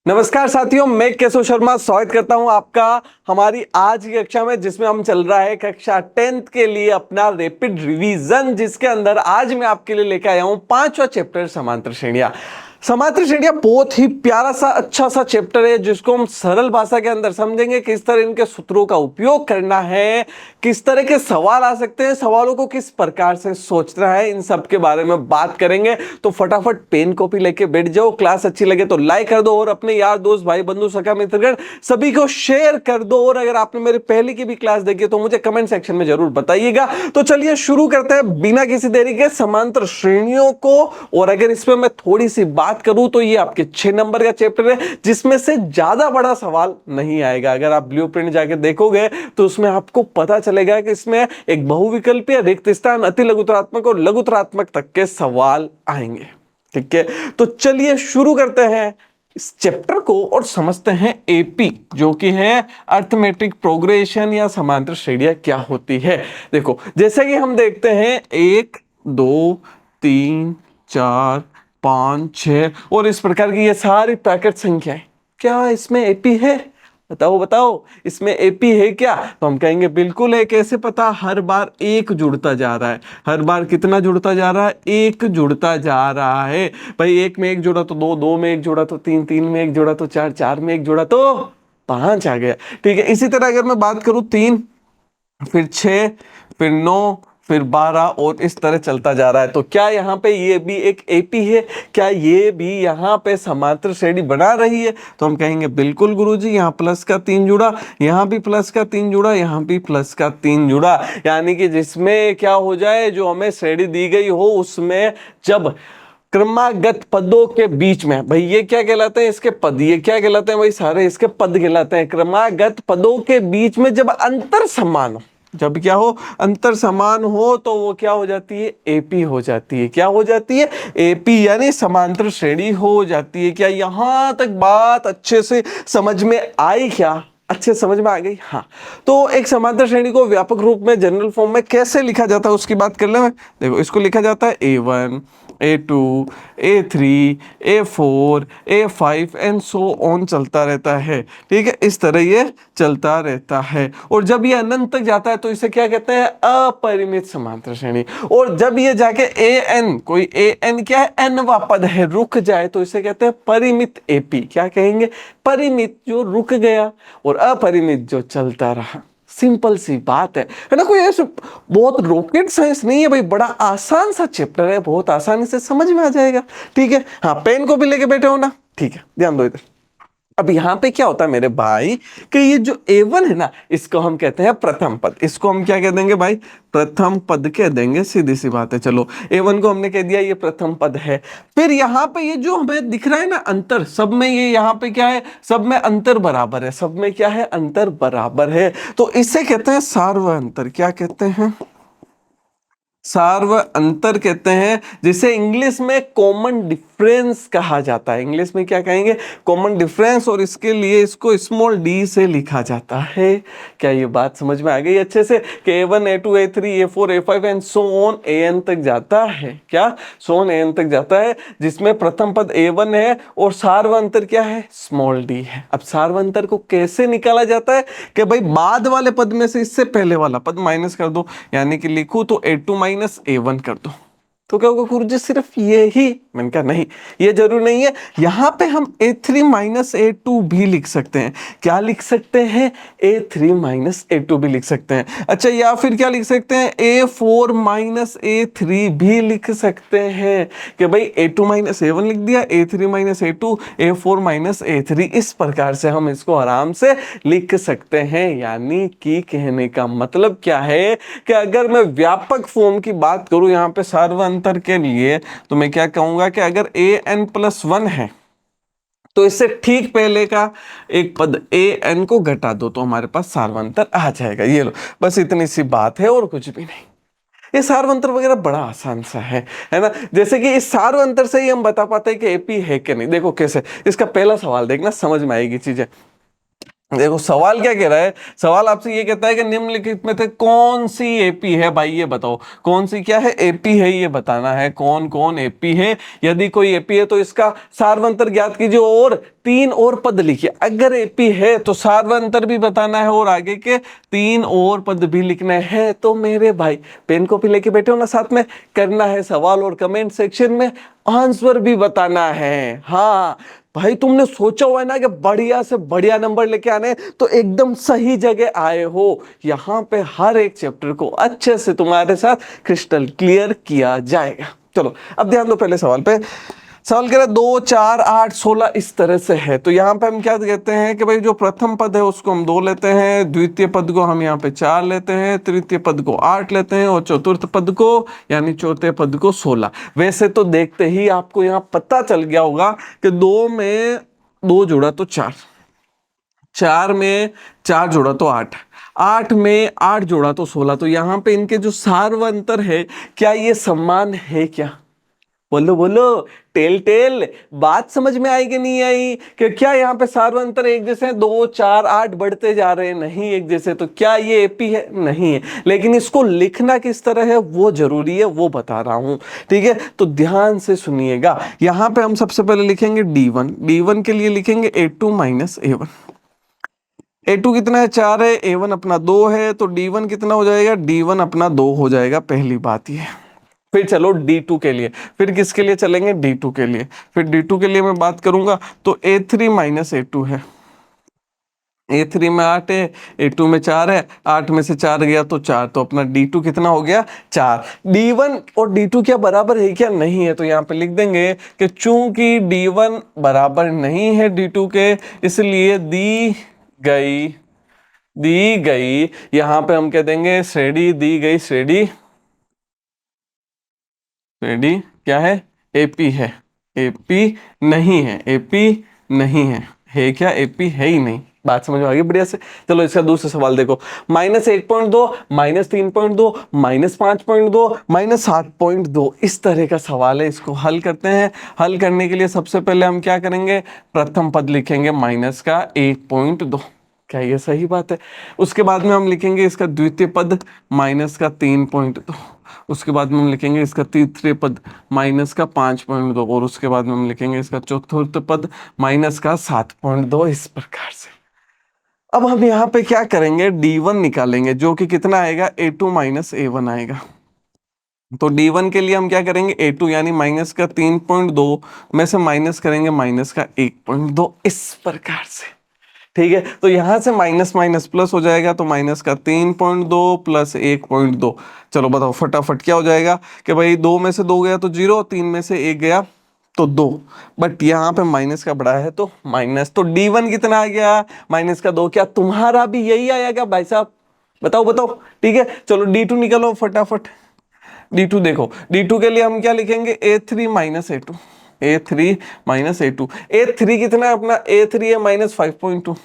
नमस्कार साथियों, मैं केशव शर्मा स्वागत करता हूं आपका हमारी आज की कक्षा में, जिसमें हम चल रहा है कक्षा 10th के लिए अपना रैपिड रिवीजन, जिसके अंदर आज मैं आपके लिए लेकर आया हूं 5वां चैप्टर समांतर श्रेणियां। समांतर श्रेणियां बहुत ही प्यारा सा अच्छा सा चैप्टर है, जिसको हम सरल भाषा के अंदर समझेंगे, किस तरह इनके सूत्रों का उपयोग करना है, किस तरह के सवाल आ सकते हैं, सवालों को किस प्रकार से सोचना है, इन सब के बारे में बात करेंगे। तो फटाफट पेन कॉपी लेके बैठ जाओ। क्लास अच्छी लगे तो लाइक कर दो और अपने यार दोस्त भाई बंधु सखा मित्रगण सभी को शेयर कर दो। और अगर आपने मेरे पहले की भी क्लास देखी तो मुझे कमेंट सेक्शन में जरूर बताइएगा। तो चलिए शुरू करते हैं बिना किसी देरी के समांतर श्रेणियों को। और अगर इसमें मैं थोड़ी सी बात करूं तो ये आपके 6 नंबर का चैप्टर है, जिसमें से ज्यादा बड़ा सवाल नहीं आएगा। अगर आप ब्लूप्रिंट जाके देखोगे तो उसमें आपको पता चलेगा कि इसमें एक बहुविकल्पीय, रिक्त स्थान, अति लघुतरात्मक और लघुतरात्मक तक के सवाल आएंगे। ठीक है, तो चलिए शुरू करते हैं इस चैप्टर को और समझते हैं एपी, जो कि है अर्थमेटिक प्रोग्रेशन या समांतर श्रेणियां क्या होती है। देखो, जैसे कि हम देखते हैं 1 2 3 4 5 6 और इस प्रकार की ये सारी पैकेट संख्याएं, क्या इसमें एपी है? बताओ बताओ, इसमें एपी है क्या? तो हम कहेंगे बिल्कुल है। कैसे पता? हर बार एक जुड़ता जा रहा है। हर बार कितना जुड़ता जा रहा है? एक जुड़ता जा रहा है। भाई एक में एक जुड़ा तो दो, दो में एक जुड़ा तो तीन, तीन में एक जुड़ा तो चार, चार में एक जुड़ा तो 5 आ गया। ठीक है, इसी तरह अगर मैं बात करूं 3, फिर 6, फिर 9, फिर 12 और इस तरह चलता जा रहा है। तो क्या यहाँ पे ये भी एक एपी है? क्या ये भी यहाँ पे समांतर श्रेणी बना रही है? तो हम कहेंगे बिल्कुल गुरुजी, यहाँ प्लस का 3 जुड़ा, यहाँ भी प्लस का 3 जुड़ा, यहाँ भी प्लस का 3 जुड़ा। यानी कि जिसमें क्या हो जाए, जो हमें श्रेणी दी गई हो उसमें जब क्रमागत पदों के बीच में, भाई ये क्या कहलाते हैं? इसके पद। ये क्या कहलाते हैं? भाई सारे इसके पद कहलाते हैं। क्रमागत पदों के बीच में जब अंतर समान हो, जब क्या हो? अंतर समान हो, तो वो क्या हो जाती है? एपी हो जाती है। क्या हो जाती है? एपी, यानी समांतर श्रेणी हो जाती है। क्या यहां तक बात अच्छे से समझ में आई? क्या अच्छे समझ में आ गई? हाँ। तो एक समांतर श्रेणी को व्यापक रूप में जनरल फॉर्म में कैसे लिखा जाता है उसकी बात कर ले। देखो, इसको लिखा जाता है A1 A2 A3 A4 A5 and so on, चलता रहता है। ठीक है, इस तरह ये चलता रहता है। और जब ये अनंत तक जाता है तो इसे क्या कहते हैं? अपरिमित समांतर श्रेणी। और जब ये जाके an, कोई an क्या है? n-वा पद है, रुक जाए तो इसे कहते हैं परिमित एपी। क्या कहेंगे? परिमित जो रुक गया, और अपरिमित जो चलता रहा। सिंपल सी बात है ना? कोई ऐसे बहुत रॉकेट साइंस नहीं है भाई, बड़ा आसान सा चैप्टर है, बहुत आसानी से समझ में आ जाएगा। ठीक है, हाँ, पेन को भी लेके बैठे हो ना? ठीक है, ध्यान दो इधर। अब यहाँ पे क्या होता है मेरे भाई, कि ये जो A1 है ना, इसको हम कहते हैं प्रथम पद। इसको हम क्या कह देंगे भाई? प्रथम पद कह देंगे, सीधी सी बात है। चलो, A1 को हमने कह दिया ये प्रथम पद है। फिर यहाँ पे ये जो हमें दिख रहा है ना अंतर, सब में ये यहाँ पे क्या है? सब में अंतर बराबर है। सब में क्या है? अंतर बराबर है। तो इसे कहते हैं सार्व अंतर। क्या कहते हैं? सार्व अंतर कहते हैं, जिसे इंग्लिश में कॉमन डिफरेंस कहा जाता है। इंग्लिश में क्या कहेंगे? Common difference. और इसके लिए इसको स्मॉल डी से लिखा जाता है। क्या ये बात समझ में आ गई अच्छे से? कि A1 A2 A3 A4 A5 and so on an तक जाता है। क्या? सो ऑन an तक जाता है, जिसमें प्रथम पद A1 है और सार्व अंतर क्या है? स्मॉल डी है। अब सार्व अंतर को कैसे निकाला जाता है? कि भाई बाद वाले पद में से इससे पहले वाला पद माइनस कर दो, यानी कि लिखूं तो A2 माइनस A1 कर दो। तो क्या होगा गुरुजी? सिर्फ ये ही? मैंने कहा नहीं, ये जरूर नहीं है। यहां पे हम A3 माइनस A2 भी लिख सकते हैं। क्या लिख सकते हैं? A3 माइनस A2 भी लिख सकते हैं। अच्छा, या फिर क्या लिख सकते हैं? A4 माइनस A3 भी लिख सकते हैं। कि भाई A2 माइनस A1 लिख दिया, A3 minus A2, A4 minus A3। इस प्रकार से हम इसको आराम से लिख सकते हैं। यानी कि कहने का मतलब क्या है, कि अगर मैं व्यापक फॉर्म की बात करूं यहाँ पे सार्व अंतर के लिए, तो मैं क्या कहूंगा कि अगर an+1 है तो इससे ठीक पहले का एक पद an को घटा दो, तो हमारे पास सार्वंतर आ जाएगा। ये लो, बस इतनी सी बात है और कुछ भी नहीं। ये सार्वंतर वगैरह बड़ा आसान सा है ना? जैसे कि इस सार्वंतर से ही हम बता पाते हैं कि एपी है कि नहीं। देखो कैसे, इसका पहला सवाल देखना, समझ में आएगी चीजें। देखो सवाल क्या कह रहा है, सवाल आपसे ये कहता है कि निम्नलिखित में से कौन सी एपी है, भाई ये बताओ कौन सी क्या है, एपी है, ये बताना है कौन कौन एपी है। यदि कोई एपी है तो इसका सार्वंतर ज्ञात कीजिए और तीन और पद लिखिए। अगर एपी है तो सार्वंतर भी बताना है और आगे के तीन और पद भी लिखने हैं। तो मेरे भाई पेन कॉपी लेके बैठे हो ना, साथ में करना है सवाल और कमेंट सेक्शन में आंसर भी बताना है। हाँ भाई तुमने सोचा हुआ है ना कि बढ़िया से बढ़िया नंबर लेके आने, तो एकदम सही जगह आए हो। यहां पे हर एक चैप्टर को अच्छे से तुम्हारे साथ क्रिस्टल क्लियर किया जाएगा। चलो अब ध्यान दो पहले सवाल पे। सवाल कह रहा है 2, 4, 8, 16 इस तरह से है। तो यहाँ पे हम क्या कहते हैं कि भाई जो प्रथम पद है उसको हम 2 लेते हैं, द्वितीय पद को हम यहाँ पे 4 लेते हैं, तृतीय पद को 8 लेते हैं और चतुर्थ पद को यानी चौथे पद को 16। वैसे तो देखते ही आपको यहाँ पता चल गया होगा कि 2 में 2 जोड़ा तो 4, 4 में 4 जोड़ा तो 8, 8 में 8 जोड़ा तो 16। तो यहाँ पे इनके जो सार्वंतर है, क्या ये समान है क्या? बोलो बोलो, टेल टेल बात समझ में आई कि नहीं आई? कि क्या यहाँ पे सार्वंतर एक जैसे 2, 4, 8 बढ़ते जा रहे हैं? नहीं एक जैसे। तो क्या ये एपी है? नहीं है। लेकिन इसको लिखना किस तरह है वो जरूरी है, वो बता रहा हूं। ठीक है, तो ध्यान से सुनिएगा। यहां पे हम सबसे पहले लिखेंगे D1, D1 के लिए लिखेंगे A2 माइनस A1। A2 कितना है? 4 है, A1 अपना 2 है, तो D1 कितना हो जाएगा? D1 अपना 2 हो जाएगा, पहली बात ये। फिर चलो D2 के लिए, फिर किसके लिए चलेंगे? D2 के लिए। फिर D2 के लिए मैं बात करूंगा तो A3 माइनस A2 है। A3 में 8 है, A2 में 4 है, 8 में से 4 गया तो 4, तो अपना D2 कितना हो गया? 4। D1 और D2 क्या बराबर है क्या? नहीं है। तो यहाँ पे लिख देंगे कि चूंकि D1 बराबर नहीं है D2 के, इसलिए गई दी गई यहां पे हम कह देंगे श्रेणी, दी गई श्रेणी, श्रेणी क्या है? एपी है। एपी नहीं है, एपी नहीं है क्या? एपी है ही नहीं। बात समझ में आ गई बढ़िया से? चलो इसका दूसरा सवाल देखो। -1.2, -3.2, -5.2, -7.2 इस तरह का सवाल है। इसको हल करते हैं। हल करने के लिए सबसे पहले हम क्या करेंगे? प्रथम पद लिखेंगे माइनस का 1.2। क्या ये सही बात है? उसके बाद में हम लिखेंगे इसका द्वितीय पद माइनस का 3.2। उसके बाद में हम लिखेंगे इसका तृतीय पद माइनस का 5.2 और उसके बाद में हम लिखेंगे इसका चतुर्थ पद माइनस का 7.2। इस प्रकार से अब हम यहाँ पे क्या करेंगे? D1 निकालेंगे, जो कि कितना आएगा? A2 माइनस A1 आएगा। तो D1 के लिए हम क्या करेंगे? A2 यानी माइनस का 3.2 में से माइनस करेंगे माइनस का 1.2, इस प्रकार से। ठीक है, तो यहां से माइनस माइनस प्लस हो जाएगा, तो माइनस का 3.2 प्लस 1.2। चलो बताओ फटाफट क्या हो जाएगा? कि भाई 2 में से 2 गया तो 0, 3 में से 1 गया तो 2, बट यहाँ पे माइनस का बड़ा है तो माइनस। तो D1 कितना आ गया? माइनस का 2। क्या तुम्हारा भी यही आया क्या भाई साहब? बताओ बताओ। ठीक है, चलो D2 निकालो फटाफट। D2 देखो, D2 के लिए हम क्या लिखेंगे? A3 minus A2, A3 minus A2। A3 कितना है अपना? A3 है -5.2।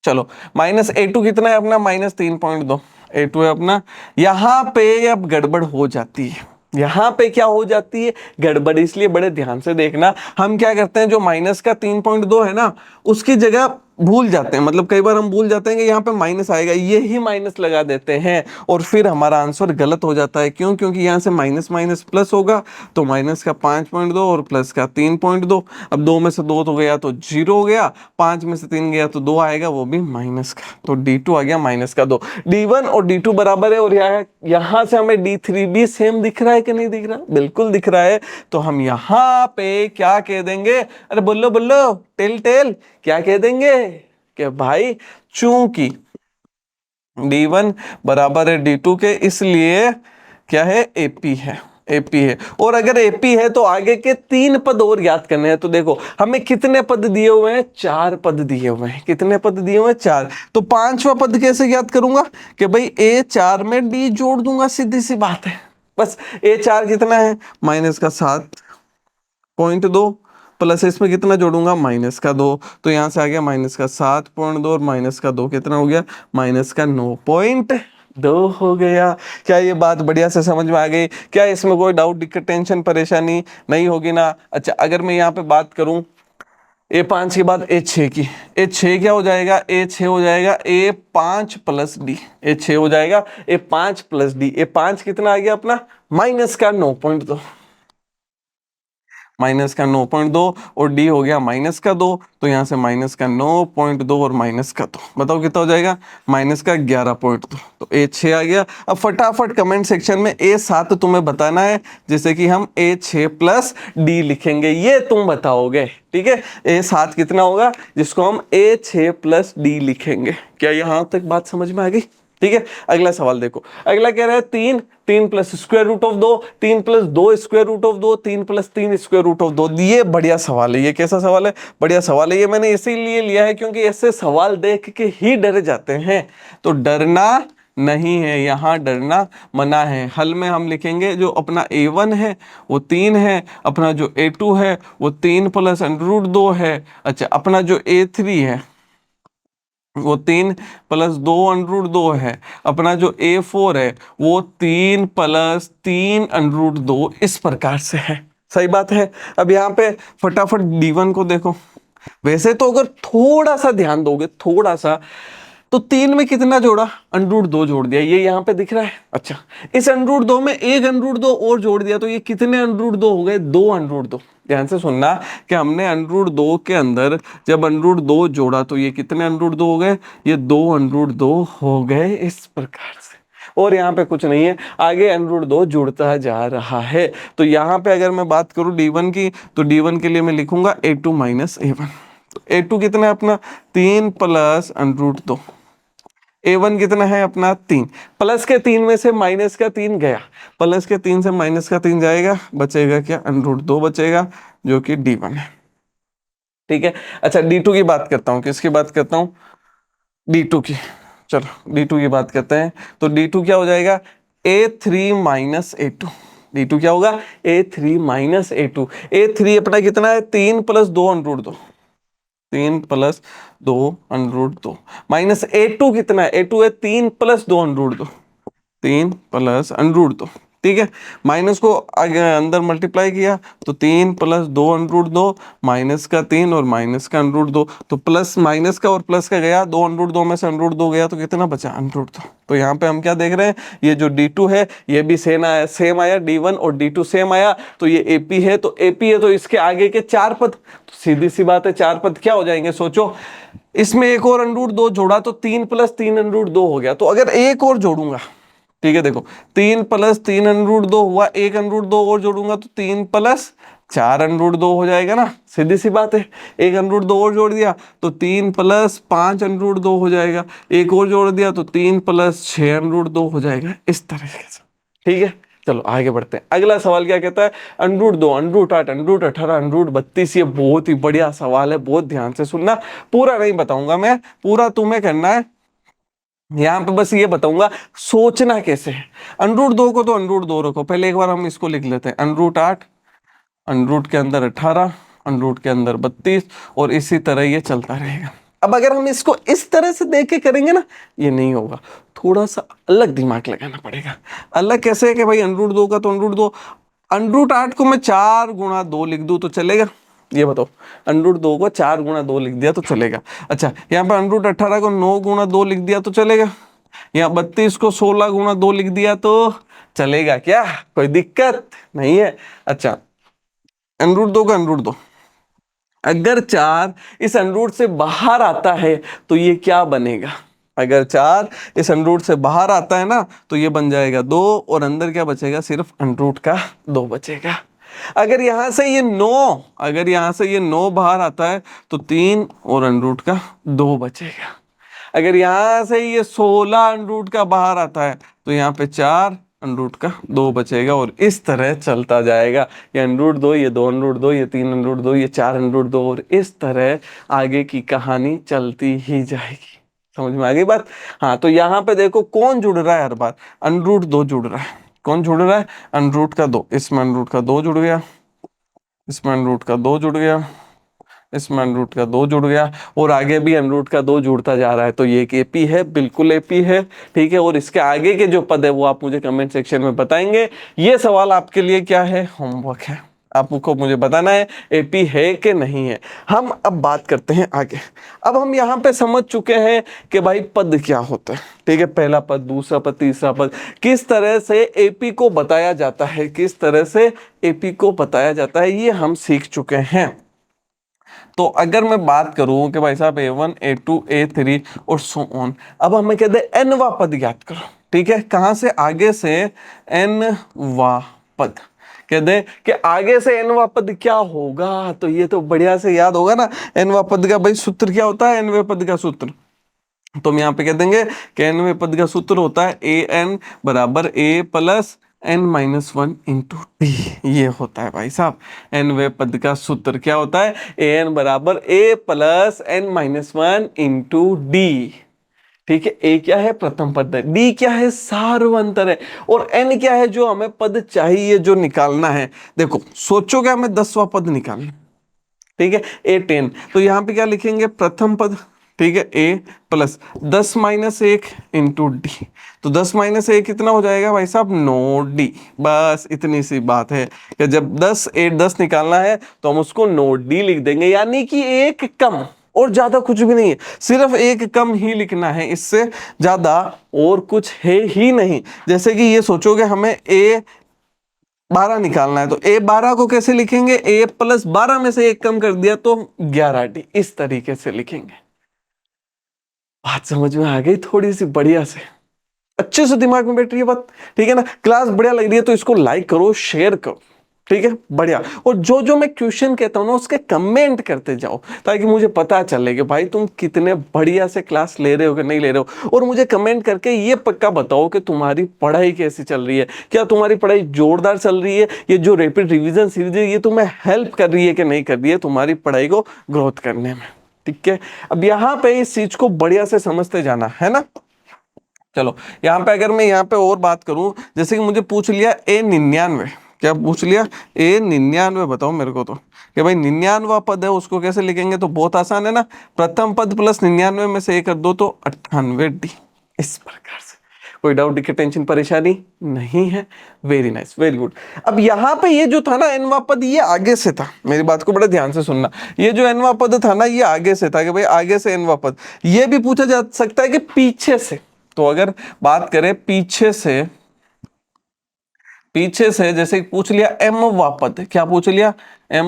चलो -A2 कितना है अपना? -3.2। A2 है अपना। यहां पे अब गड़बड़ हो जाती है। यहां पे क्या हो जाती है? गड़बड़। इसलिए बड़े ध्यान से देखना। हम क्या करते हैं, जो माइनस का 3.2 है ना, उसकी जगह भूल जाते हैं। मतलब कई बार हम भूल जाते हैं कि यहाँ पे माइनस आएगा, ये ही माइनस लगा देते हैं और फिर हमारा आंसर गलत हो जाता है। क्यों? क्योंकि यहाँ से माइनस माइनस प्लस होगा, तो माइनस का 5.2 और प्लस का 3.2। अब 2 में से 2 तो गया तो 0 हो गया, 5 में से 3 गया तो 2 आएगा, वो भी माइनस का। तो D2 आ गया माइनस का 2। D1 और D2 बराबर है और यहाँ से हमें D3 भी सेम दिख रहा है कि नहीं दिख रहा? बिल्कुल दिख रहा है। तो हम यहाँ पे क्या कह देंगे? अरे बोलो बोलो, टेल टेल, क्या कह देंगे? कि भाई चूंकि D1 बराबर है D2 के, इसलिए क्या है? एपी है, एपी है। और अगर एपी है तो आगे के 3 पद और ज्ञात करने हैं। तो देखो हमें कितने पद दिए हुए हैं? 4 पद दिए हुए हैं। कितने पद दिए हुए हैं? 4। तो 5वां पद कैसे ज्ञात करूंगा? कि भाई A4 में D जोड़ दूंगा, सीधी सी बात है। बस A4 कितना है? माइनस का 7.2 प्लस इसमें कितना जोड़ूंगा? माइनस का 2। तो यहां से आ गया माइनस का 7.2 और माइनस का 2 कितना हो गया? माइनस का 9.2 हो गया। क्या ये बात बढ़िया से समझ में आ गई? क्या इसमें कोई डाउट, दिक्कत, टेंशन, परेशानी नहीं होगी ना? अच्छा, अगर मैं यहाँ पे बात करूं A5 के बाद A6 की, A6 क्या हो जाएगा, A6 हो जाएगा A5 प्लस डी, A6 हो जाएगा A5 प्लस डी। A5 कितना आ गया अपना, माइनस का 9.2, माइनस का 9.2 और डी हो गया माइनस का 2, तो यहाँ से माइनस का 9.2 और माइनस का 2, बताओ कितना हो जाएगा, माइनस का 11.2। तो A6 आ गया। अब फटाफट कमेंट सेक्शन में A7 तुम्हें बताना है, जैसे कि हम A6 प्लस डी लिखेंगे, ये तुम बताओगे, ठीक है। A7 कितना होगा जिसको हम A6 प्लस डी लिखेंगे। क्या यहाँ तक बात समझ में आ गई, ठीक है। अगला सवाल देखो, अगला कह रहा है 3, 3 plus square root of 2, 3 plus 2 square root of 2, 3 plus 3 square root of 2। ये बढ़िया सवाल है। ये कैसा सवाल है, बढ़िया सवाल है। ये मैंने इसीलिए लिया है क्योंकि ऐसे सवाल देख के ही डर जाते हैं, तो डरना नहीं है, यहाँ डरना मना है। हल में हम लिखेंगे जो अपना A1 है वो 3 है, अपना जो A2 है वो 3 प्लस अंडर रूट 2 है। अच्छा, अपना जो A3 है वो 3 प्लस 2 अंडर रूट 2 है। अपना जो A4 है वो 3 प्लस 3 अंडर रूट 2, इस प्रकार से है। सही बात है। अब यहाँ पे फटाफट D1 को देखो। वैसे तो अगर थोड़ा सा ध्यान दोगे, थोड़ा सा, तो 3 में कितना जोड़ा, अंडर रूट 2 जोड़ दिया, ये यहाँ पे दिख रहा है। अच्छा, इस अंडर रूट 2 में एक अंडर रूट 2 और जोड़ दिया, तो ये कितने अंडर रूट 2 हो गए, 2 अंडर रूट 2। ध्यान से सुनना कि हमने अंडर रूट 2 के अंदर जब अंडर रूट 2 जोड़ा तो ये कितने अंडर रूट 2 हो गए, ये 2 अंडर रूट 2 हो गए, इस प्रकार से। और यहाँ पे कुछ नहीं है, आगे अंडर रूट 2 जुड़ता जा रहा है। तो यहाँ पे अगर मैं बात करूँ D1 की, तो D1 के लिए मैं लिखूंगा A2 माइनस A1। तो A2 कितना है अपना, 3 प्लस अंडर रूट 2। A1 कितना है अपना 3, प्लस के 3 में से माइनस का 3 गया, प्लस के 3 से माइनस का 3 जाएगा, बचेगा क्या, अंडर रूट 2 बचेगा, जो कि D1 है, ठीक है। अच्छा, D2 की बात करता हूँ, किसकी बात करता हूँ, D2 की। चलो D2 की बात करते हैं। तो D2 क्या हो जाएगा, A3 माइनस A2। D2 क्या होगा, A3 माइनस A2। A3 अपना कितना है, 3 plus 2 under root 2, 3 plus 2 under root 2, minus A2 कितना है, A2 है 3 plus 2 under root 2, 3 plus under root 2, ठीक है। माइनस को अंदर मल्टीप्लाई किया तो 3 प्लस 2 अंडर रूट 2, माइनस का 3 और माइनस का अंडर रूट 2, तो प्लस माइनस का और प्लस का गया, 2 अंडर रूट 2 में से अंडर रूट 2 गया, तो कितना बचा, अंडर रूट 2। तो यहाँ पे हम क्या देख रहे हैं, ये जो D2 है ये भी सेम आया, D1 और D2 सेम आया, तो ये AP है, तो AP है तो इसके आगे के 4 पद, तो सीधी सी बात है 4 पद क्या हो जाएंगे, सोचो। इसमें एक और अंडर रूट 2 जोड़ा तो 3 प्लस 3 अंडर रूट 2 हो गया, तो अगर एक और जोड़ूंगा, ठीक है, देखो 3 प्लस 3 अंडर रूट 2 हुआ, एक अंडर रूट 2 और जोड़ूंगा तो 3 प्लस 4 अंडर रूट 2 हो जाएगा ना, सीधी सी बात है। एक अंडर रूट 2 और जोड़ दिया तो 3 प्लस 5 अंडर रूट 2 हो जाएगा, एक और जोड़ दिया तो 3 प्लस 6 अंडर रूट 2 हो जाएगा, इस तरीके से, ठीक है। चलो आगे बढ़ते हैं। अगला सवाल क्या कहता है, under root 2, under root 8, under root 18, under root 32। ये बहुत ही बढ़िया सवाल है, बहुत ध्यान से सुनना, पूरा नहीं बताऊंगा मैं, पूरा तुम्हें करना है। यहां पे बस ये बताऊंगा सोचना कैसे है। अंडर रूट 2 को तो अंडर रूट 2 रखो, पहले एक बार हम इसको लिख लेते हैं, अंडर रूट 8, अंडर रूट के अंदर 18, अंडर रूट के अंदर 32, और इसी तरह ये चलता रहेगा। अब अगर हम इसको इस तरह से देख के करेंगे ना, ये नहीं होगा, थोड़ा सा अलग दिमाग लगाना पड़ेगा। अलग कैसे है कि भाई अंडर रूट 2 का तो अंडर रूट 2, अंडर रूट 8 को मैं 4 गुणा 2 लिख दूं तो चलेगा, ये बताओ। अंडर रूट 2 को 4 गुणा 2 लिख दिया तो चलेगा। अच्छा, यहाँ पर अंडर रूट 18 को 9 गुणा 2 लिख दिया तो चलेगा। यहाँ 32 को 16 गुणा 2 लिख दिया तो चलेगा क्या, कोई दिक्कत नहीं है। अच्छा, अंडर रूट 2 का अंडर रूट 2, अगर 4 इस अंडर रूट से बाहर आता है तो ये क्या बनेगा, अगर 4 इस अंडर रूट से बाहर आता है ना तो ये बन जाएगा 2, और अंदर क्या बचेगा, सिर्फ अंडर रूट का 2 बचेगा। अगर यहां से ये 9, अगर यहां से ये 9 बाहर आता है तो 3 और अंडर रूट का 2 बचेगा। अगर यहां से ये 16 अंडर रूट का बाहर आता है तो यहाँ पे 4 अंडर रूट का 2 बचेगा, और इस तरह चलता जाएगा। ये अंडर रूट 2, ये 2 अंडर रूट 2, ये 3 अंडर रूट 2, ये 4 अंडर रूट 2, और इस तरह आगे की कहानी चलती ही जाएगी। समझ में आ गई बात। हाँ, तो यहाँ पे देखो कौन जुड़ रहा है, हर बार अंडर रूट 2 जुड़ रहा है। कौन जुड़ रहा है, अंडर रूट का 2, इसमें अंडर रूट का 2 जुड़ गया, इसमें अंडर रूट का 2 जुड़ गया, इसमें अंडर रूट का 2 जुड़ गया, और आगे भी अंडर रूट का 2 जुड़ता जा रहा है। तो ये एक AP है, बिल्कुल AP है, ठीक है। और इसके आगे के जो पद है वो आप मुझे कमेंट सेक्शन में बताएंगे। ये सवाल आपके लिए क्या है, होमवर्क है। आपको मुझे बताना है एपी है कि नहीं है। हम अब बात करते हैं आगे। अब हम यहाँ पे समझ चुके हैं कि भाई पद क्या होता है, ठीक है, पहला पद, दूसरा पद, तीसरा पद, किस तरह से एपी को बताया जाता है, किस तरह से एपी को बताया जाता है, ये हम सीख चुके हैं। तो अगर मैं बात करूं कि भाई साहब A1 A2 A3 और सो ऑन, अब हमें कहते हैं n वा पद ज्ञात करो, ठीक है, कहां से, आगे से n वा पद। कहते हैं कि आगे से n वा पद क्या होगा, तो ये तो बढ़िया से याद होगा ना, n वा पद का भाई सूत्र क्या होता है, nवें पद का सूत्र, तो हम यहाँ पे कह देंगे कि nवें पद का सूत्र होता है an बराबर a plus n-1 into D. ये होता है भाई साहब nवें पद का सूत्र, क्या होता है, an बराबर a plus n-1 into D. ठीक है, a क्या है, प्रथम पद है, d क्या है, सार्वंतर है, और n क्या है, जो हमें पद चाहिए, जो निकालना है। देखो सोचो कि हमें 10वां पद निकालना, ठीक है, A10, तो यहाँ पे क्या लिखेंगे, प्रथम पद, ठीक है, a plus 10 minus 1 into D, तो 10 माइनस 1 कितना हो जाएगा भाई साहब, 9d। बस इतनी सी बात है कि जब 10 निकालना है तो हम उसको 9d लिख देंगे, यानी कि एक कम, और ज्यादा कुछ भी नहीं है, सिर्फ एक कम ही लिखना है, इससे ज्यादा और कुछ है ही नहीं। जैसे कि ये सोचोगे हमें A12 निकालना है, तो A12 को कैसे लिखेंगे, a प्लस 12 में से एक कम कर दिया तो 11d, इस तरीके से लिखेंगे। बात समझ में आ गई थोड़ी सी, बढ़िया से, अच्छे से दिमाग में बैठ रही है बात, ठीक है ना। क्लास बढ़िया लग रही है तो इसको लाइक करो, शेयर करो, ठीक है, बढ़िया। और जो जो मैं क्वेश्चन कहता हूं ना उसके कमेंट करते जाओ, ताकि मुझे पता चले कि भाई तुम कितने बढ़िया से क्लास ले रहे हो कि नहीं ले रहे हो। और मुझे कमेंट करके ये पक्का बताओ कि तुम्हारी पढ़ाई कैसी चल रही है, क्या तुम्हारी पढ़ाई जोरदार चल रही है, ये जो रैपिड रिवीजन सीरीज है ये तुम्हें हेल्प कर रही है कि नहीं कर रही है तुम्हारी पढ़ाई को ग्रोथ करने में, ठीक है। अब यहाँ पे इस चीज को बढ़िया से समझते जाना है ना। चलो यहाँ पे अगर मैं यहाँ पे और बात करूं, जैसे कि मुझे पूछ लिया A99, क्या पूछ लिया, A99 बताओ मेरे को, तो कि भाई 99वां पद है उसको कैसे लिखेंगे, तो बहुत आसान है ना, प्रथम पद प्लस 99 में से 1 कर दो तो 98d, इस प्रकार से। कोई डाउट की टेंशन परेशानी नहीं है, वेरी नाइस, वेरी गुड। अब यहाँ पे ये जो था ना nवां पद, ये आगे से था, मेरी बात को बड़े ध्यान से सुनना, ये जो nवां पद था ना ये आगे से था, कि भाई आगे से nवां पद। ये भी पूछा जा सकता है कि पीछे से, तो अगर बात करें पीछे से, जैसे पूछ लिया m पद, क्या पूछ लिया, m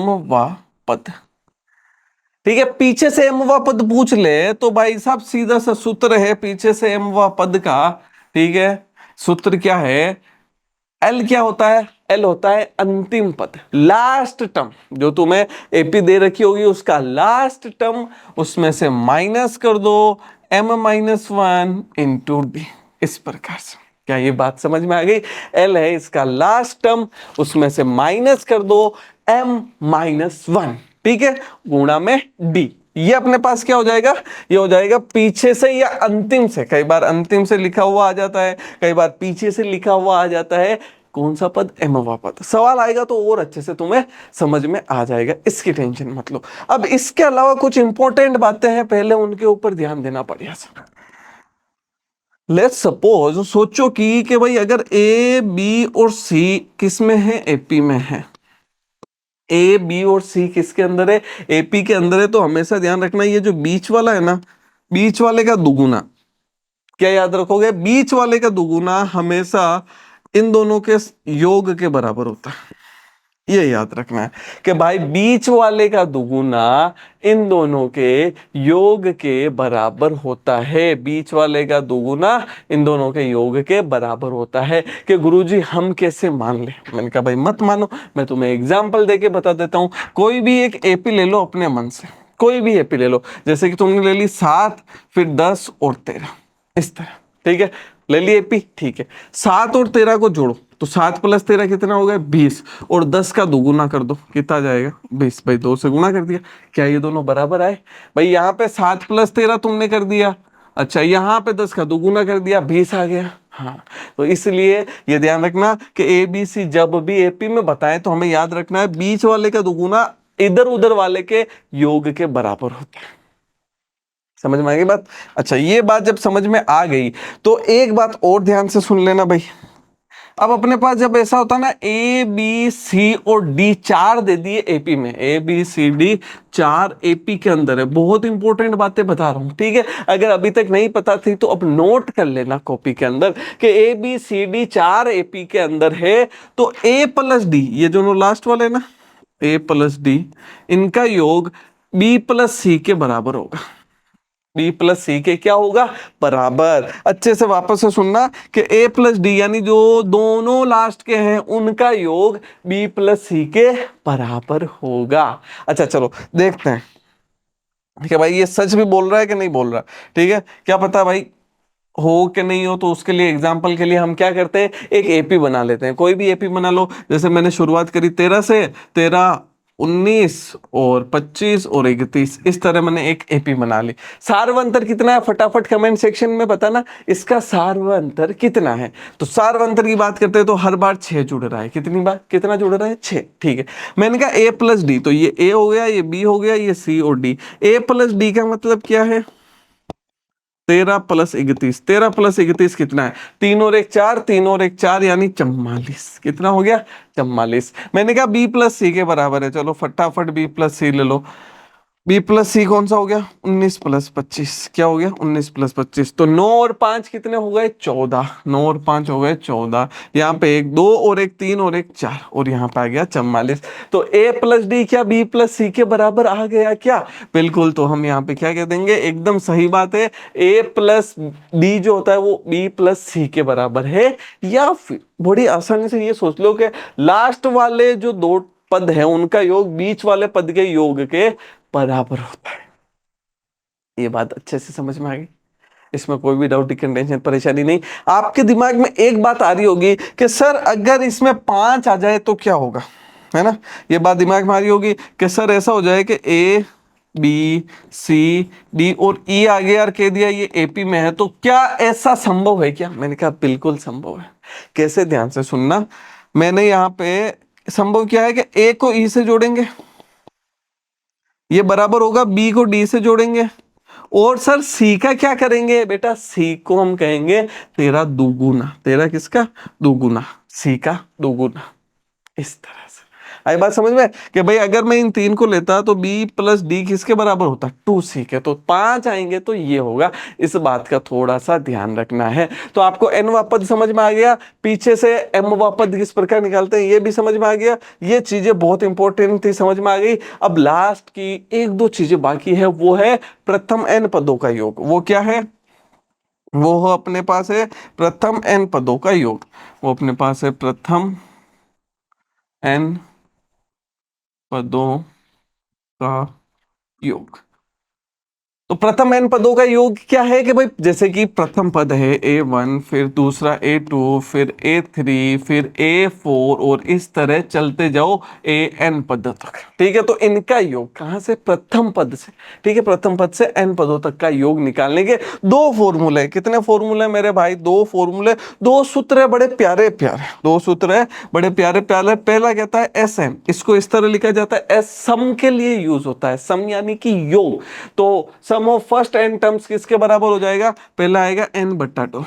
पद, ठीक है, पीछे से m पद पूछ ले तो भाई साहब सीधा सा सूत्र है पीछे से m पद का, ठीक है, सूत्र क्या है, L क्या होता है, L होता है अंतिम पद, लास्ट टर्म, जो तुम्हें एपी दे रखी होगी उसका लास्ट टर्म, उसमें से माइनस कर दो m-1 इंटू डी, इस प्रकार से। क्या ये बात समझ में आ गई, L है इसका लास्ट टर्म, उसमें से माइनस कर दो m-1, ठीक है, गुणा में d। ये अपने पास क्या हो जाएगा, ये हो जाएगा पीछे से या अंतिम से, कई बार अंतिम से लिखा हुआ आ जाता है, कई बार पीछे से लिखा हुआ आ जाता है, कौन सा पद, mवां पद। सवाल आएगा तो और अच्छे से तुम्हें समझ में आ जाएगा, इसकी टेंशन मत लो। अब इसके अलावा कुछ इंपॉर्टेंट बातें हैं, पहले उनके ऊपर ध्यान देना पड़ेगा। लेट्स सपोज, सोचो कि भाई अगर A B और C किस में है, एपी में है, A B और C किसके अंदर है, एपी के अंदर है, तो हमेशा ध्यान रखना ये जो बीच वाला है ना, बीच वाले का दुगुना, क्या याद रखोगे, बीच वाले का दुगुना हमेशा इन दोनों के योग के बराबर होता है, ये याद रखना है कि भाई बीच वाले का दुगुना इन दोनों के योग के बराबर होता है, बीच वाले का दुगुना इन दोनों के योग के बराबर होता है। कि गुरुजी हम कैसे मान ले, मैंने कहा भाई मत मानो, मैं तुम्हें एग्जांपल देके बता देता हूं। कोई भी एक एपी ले लो अपने मन से, कोई भी एपी ले लो, जैसे कि तुमने ले ली 7 फिर 10 और 13, इस तरह, ठीक है, ले ली एपी, ठीक है, 7 और 13 को जोड़ो तो 7 प्लस 13 कितना हो गया, 20, और 10 का दुगुना कर दो, कितना जाएगा 20, भाई 2 से गुना कर दिया, क्या ये दोनों बराबर आए, भाई यहाँ पे 7 प्लस 13 तुमने कर दिया, अच्छा यहाँ पे 10 का दुगुना कर दिया, 20 आ गया। हाँ, तो इसलिए ये ध्यान रखना कि ABC जब भी एपी में बताएं तो हमें याद रखना है बीच वाले का दुगुना इधर उधर वाले के योग के बराबर होता है। समझ में आ गई बात। अच्छा, ये बात जब समझ में आ गई तो एक बात और ध्यान से सुन लेना भाई, अब अपने पास जब ऐसा होता है ना, ए बी सी और डी चार दे दिए एपी में, ए बी सी डी चार एपी के अंदर है। बहुत इंपॉर्टेंट बातें बता रहा हूं, ठीक है। अगर अभी तक नहीं पता थी तो अब नोट कर लेना कॉपी के अंदर कि ए बी सी डी चार एपी के अंदर है। तो ए प्लस डी, ये दोनों लास्ट वाले ना, ए प्लस डी, इनका योग बी प्लस सी के बराबर होगा। बी प्लस सी के क्या होगा? बराबर। अच्छे से वापस से सुनना कि ए प्लस डी यानी जो दोनों लास्ट के हैं उनका योग बी प्लस सी के बराबर होगा। अच्छा चलो देखते हैं कि भाई ये सच भी बोल रहा है कि नहीं बोल रहा। ठीक है, क्या पता भाई हो कि नहीं हो, तो उसके लिए एग्जाम्पल के लिए हम क्या करते हैं, एक एपी बना लेते हैं। कोई भी एपी बना लो, जैसे मैंने शुरुआत करी 13 से, 13, 19 और 25 और 31, इस तरह मैंने एक एपी बना ली। सार्वंतर कितना है फटाफट कमेंट सेक्शन में बताना, इसका सार्वंतर कितना है। तो सार्वंतर की बात करते हैं तो हर बार 6 जुड़ रहा है। कितनी बार, कितना जुड़ रहा है? 6। ठीक है, मैंने कहा ए प्लस डी, तो ये ए हो गया, ये बी हो गया, ये सी और डी। ए प्लस डी का मतलब क्या है? 13 प्लस 31, 13 प्लस 31 कितना है? 3 और 1 4, 3 और 1 4 यानी 44। कितना हो गया? 44। मैंने कहा बी प्लस सी के बराबर है, चलो फटाफट बी प्लस सी ले लो। बी प्लस सी कौन सा हो गया? 19 प्लस 25। क्या हो गया? 19 प्लस 25। तो 9 और 5 कितने हो गए? 14। 9 और 5 हो गए 14। यहाँ पे एक 2 और एक 3 और एक 4 और यहाँ पे आ गया 44। तो ए प्लस डी क्या बी प्लस सी के बराबर आ गया क्या? बिल्कुल। तो हम यहाँ पे क्या कह देंगे? एकदम सही बात है, ए प्लस डी जो होता है वो बी प्लस सी के बराबर है। या फिर बड़ी आसानी से ये सोच लो कि लास्ट वाले जो दो पद है उनका योग बीच वाले पद के योग के बराबर होता है। ये बात अच्छे से समझ में आ गई, इसमें कोई भी डाउट की टेंशन परेशानी नहीं। आपके दिमाग में एक बात आ रही होगी कि सर अगर इसमें 5 आ जाए तो क्या होगा, है ना? ये बात दिमाग में आ रही होगी कि सर ऐसा हो जाए कि ए बी सी डी और ई आगे यार कह दिया ये एपी में है, तो क्या ऐसा संभव है क्या? मैंने कहा बिल्कुल संभव है। कैसे? ध्यान से सुनना। मैंने यहाँ पे संभव क्या है कि ए को ई से जोड़ेंगे, ये बराबर होगा बी को डी से जोड़ेंगे, और सर सी का क्या करेंगे बेटा? सी को हम कहेंगे तेरा दुगुना। तेरा किसका? दुगुना, सी का दुगुना। इस तरह से आई बात समझ में कि भाई अगर मैं इन 3 को लेता तो बी प्लस डी किसके बराबर होता? 2c के। तो 5 आएंगे तो ये होगा। इस बात का थोड़ा सा ध्यान रखना है। तो आपको n वापद समझ में आ गया, पीछे से m वापद किस प्रकार निकालते हैं ये भी समझ में आ गया। ये चीजें बहुत इंपॉर्टेंट थी, समझ में आ गई। अब लास्ट की 1-2 चीजें बाकी है, वो है प्रथम n पदों का योग। वो क्या है? वो अपने पास है प्रथम n पदों का योग। वो अपने पास है प्रथम n पदों का योग। तो प्रथम n पदों का योग क्या है कि भाई जैसे कि प्रथम पद है a1, फिर दूसरा a2, फिर a3, फिर a4 और इस तरह चलते जाओ an पद तक। ठीक है, तो इनका योग कहां से? प्रथम पद से। ठीक है, प्रथम पद से n पदों तक का योग निकालने के 2 फॉर्मूले। कितने फॉर्मूले मेरे भाई? 2 फॉर्मूले, 2 सूत्र है बड़े प्यारे प्यारे, 2 सूत्र है बड़े प्यारे प्यारे। पहला कहता है एस एम, इसको इस तरह लिखा जाता है एस, सम के लिए यूज होता है, सम यानी कि योग। तो सम ऑफ फर्स्ट एन टर्म्स किसके बराबर हो जाएगा? पहला आएगा n बट्टा 2।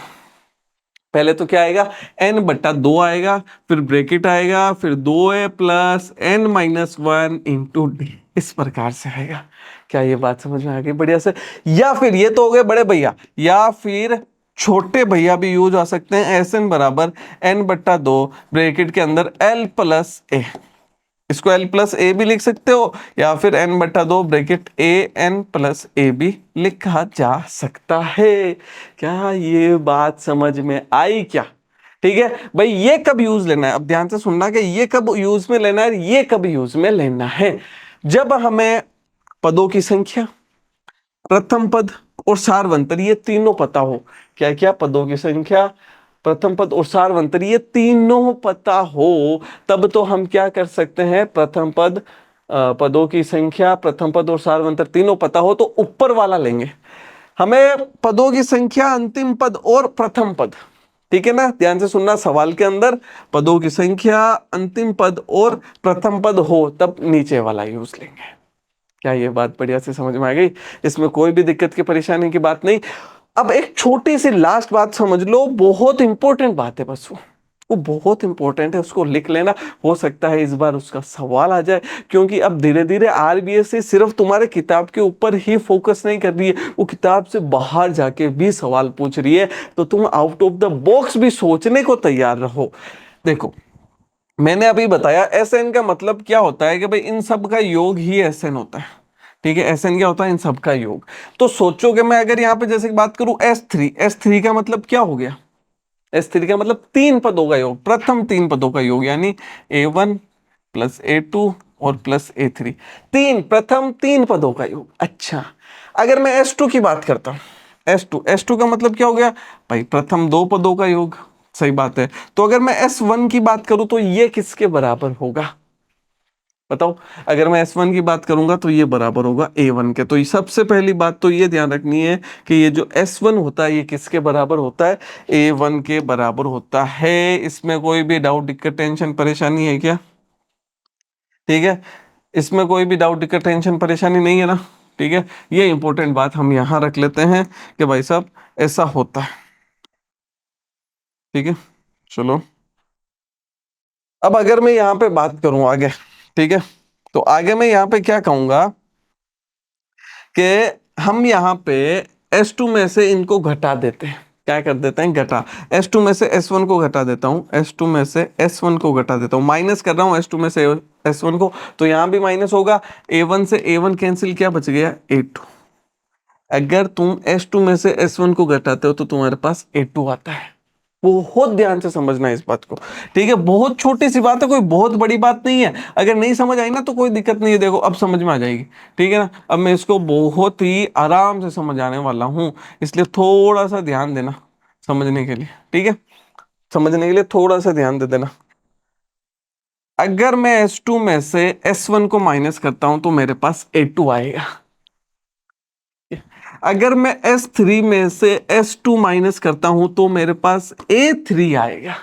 पहले तो क्या आएगा? n बट्टा 2 आएगा, फिर ब्रैकेट आएगा, फिर 2a plus n minus 1 into D. इस प्रकार से आएगा। क्या ये बात समझ में आ गई बढ़िया से? या फिर ये तो हो गए बड़े भैया, या फिर छोटे भैया भी यूज आ सकते हैं। एस एन बराबर n बट्टा 2 ब्रैकेट के अंदर l प्लस ए, इसको l प्लस ए भी लिख सकते हो, या फिर n बट्टा 2 ब्रैकेट ए एन प्लस ए भी लिखा जा सकता है। क्या ये बात समझ में आई क्या? ठीक है भाई, ये कब यूज लेना है? अब ध्यान से सुनना कि ये कब यूज में लेना है, ये कब यूज में लेना है? जब हमें पदों की संख्या, प्रथम पद और सार्वंतर ये तीनों पता हो। क्या क्या? पदों की संख्या, प्रथम पद और सार्वंतर ये तीनों पता हो, तब तो हम क्या कर सकते हैं? प्रथम पद, पदों की संख्या, प्रथम पद और सार्वंतर तीनों पता हो तो ऊपर वाला लेंगे। हमें पदों की संख्या, अंतिम पद और प्रथम पद, ठीक है ना? ध्यान से सुनना, सवाल के अंदर पदों की संख्या, अंतिम पद और प्रथम पद हो तब नीचे वाला यूज लेंगे। क्या ये बात बढ़िया से समझ में आ गई? इसमें कोई भी दिक्कत की परेशानी की बात नहीं। अब एक छोटी सी लास्ट बात समझ लो, बहुत इंपॉर्टेंट बात है बस वो। वो बहुत इंपॉर्टेंट है, उसको लिख लेना। हो सकता है इस बार उसका सवाल आ जाए, क्योंकि अब धीरे धीरे आरबीएससी सिर्फ तुम्हारे किताब के ऊपर ही फोकस नहीं कर रही है, वो किताब से बाहर जाके भी सवाल पूछ रही है। तो तुम आउट ऑफ द बॉक्स भी सोचने को तैयार रहो। देखो, मैंने अभी बताया एस एन का मतलब क्या होता है कि भाई इन सब का योग ही एस एन होता है। ठीक है, एस एन क्या होता है? इन सब का योग। तो सोचो कि मैं अगर यहाँ पे जैसे बात करूं एस थ्री का मतलब क्या हो गया? एस थ्री का मतलब तीन पदों का योग, प्रथम तीन पदों का योग, यानी A1 प्लस A2 और प्लस A3, तीन प्रथम तीन पदों का योग। अच्छा, अगर मैं S2 की बात करता हूं, एस टू का मतलब क्या हो गया भाई? प्रथम दो पदों का योग। सही बात है। तो अगर मैं S1 की बात करूं तो ये किसके बराबर होगा? बताओ। अगर मैं S1 की बात करूंगा तो ये बराबर होगा A1 के। तो ये सबसे पहली बात तो ये ध्यान रखनी है कि ये जो S1 होता है ये किसके बराबर होता है? A1 के बराबर होता है। इसमें कोई भी डाउट, दिक्कत, टेंशन, परेशानी है क्या? ठीक है, इसमें कोई भी डाउट, दिक्कत, टेंशन, परेशानी नहीं है ना? ठीक है, ये इंपॉर्टेंट बात हम यहां रख लेते हैं कि भाई साहब ऐसा होता है। ठीक है, चलो। अब अगर मैं यहाँ पे बात करूं आगे, ठीक है, तो आगे मैं यहाँ पे क्या कहूंगा कि हम यहाँ पे S2 में से इनको घटा देते हैं। क्या कर देते हैं? घटा। S2 में से S1 को घटा देता हूँ, S2 में से S1 को घटा देता हूँ, माइनस कर रहा हूँ S2 में से S1 को, तो यहाँ भी माइनस होगा। A1 से A1 कैंसिल, क्या बच गया? A2। अगर तुम S2 में से S1 को घटाते हो तो तुम्हारे पास A2 आता है। बहुत ध्यान से समझना है इस बात को। ठीक है, बहुत छोटी सी बात है, कोई बहुत बड़ी बात नहीं है। अगर नहीं समझ आई ना तो कोई दिक्कत नहीं है, देखो अब समझ में आ जाएगी। ठीक है ना? अब मैं इसको बहुत ही आराम से समझाने वाला हूं, इसलिए थोड़ा सा ध्यान देना समझने के लिए। ठीक है, समझने के लिए थोड़ा सा ध्यान दे देना। अगर मैं S2 में से S1 को माइनस करता हूं तो मेरे पास A2 आएगा। अगर मैं S3 में से S2 माइनस करता हूं तो मेरे पास A3 आएगा।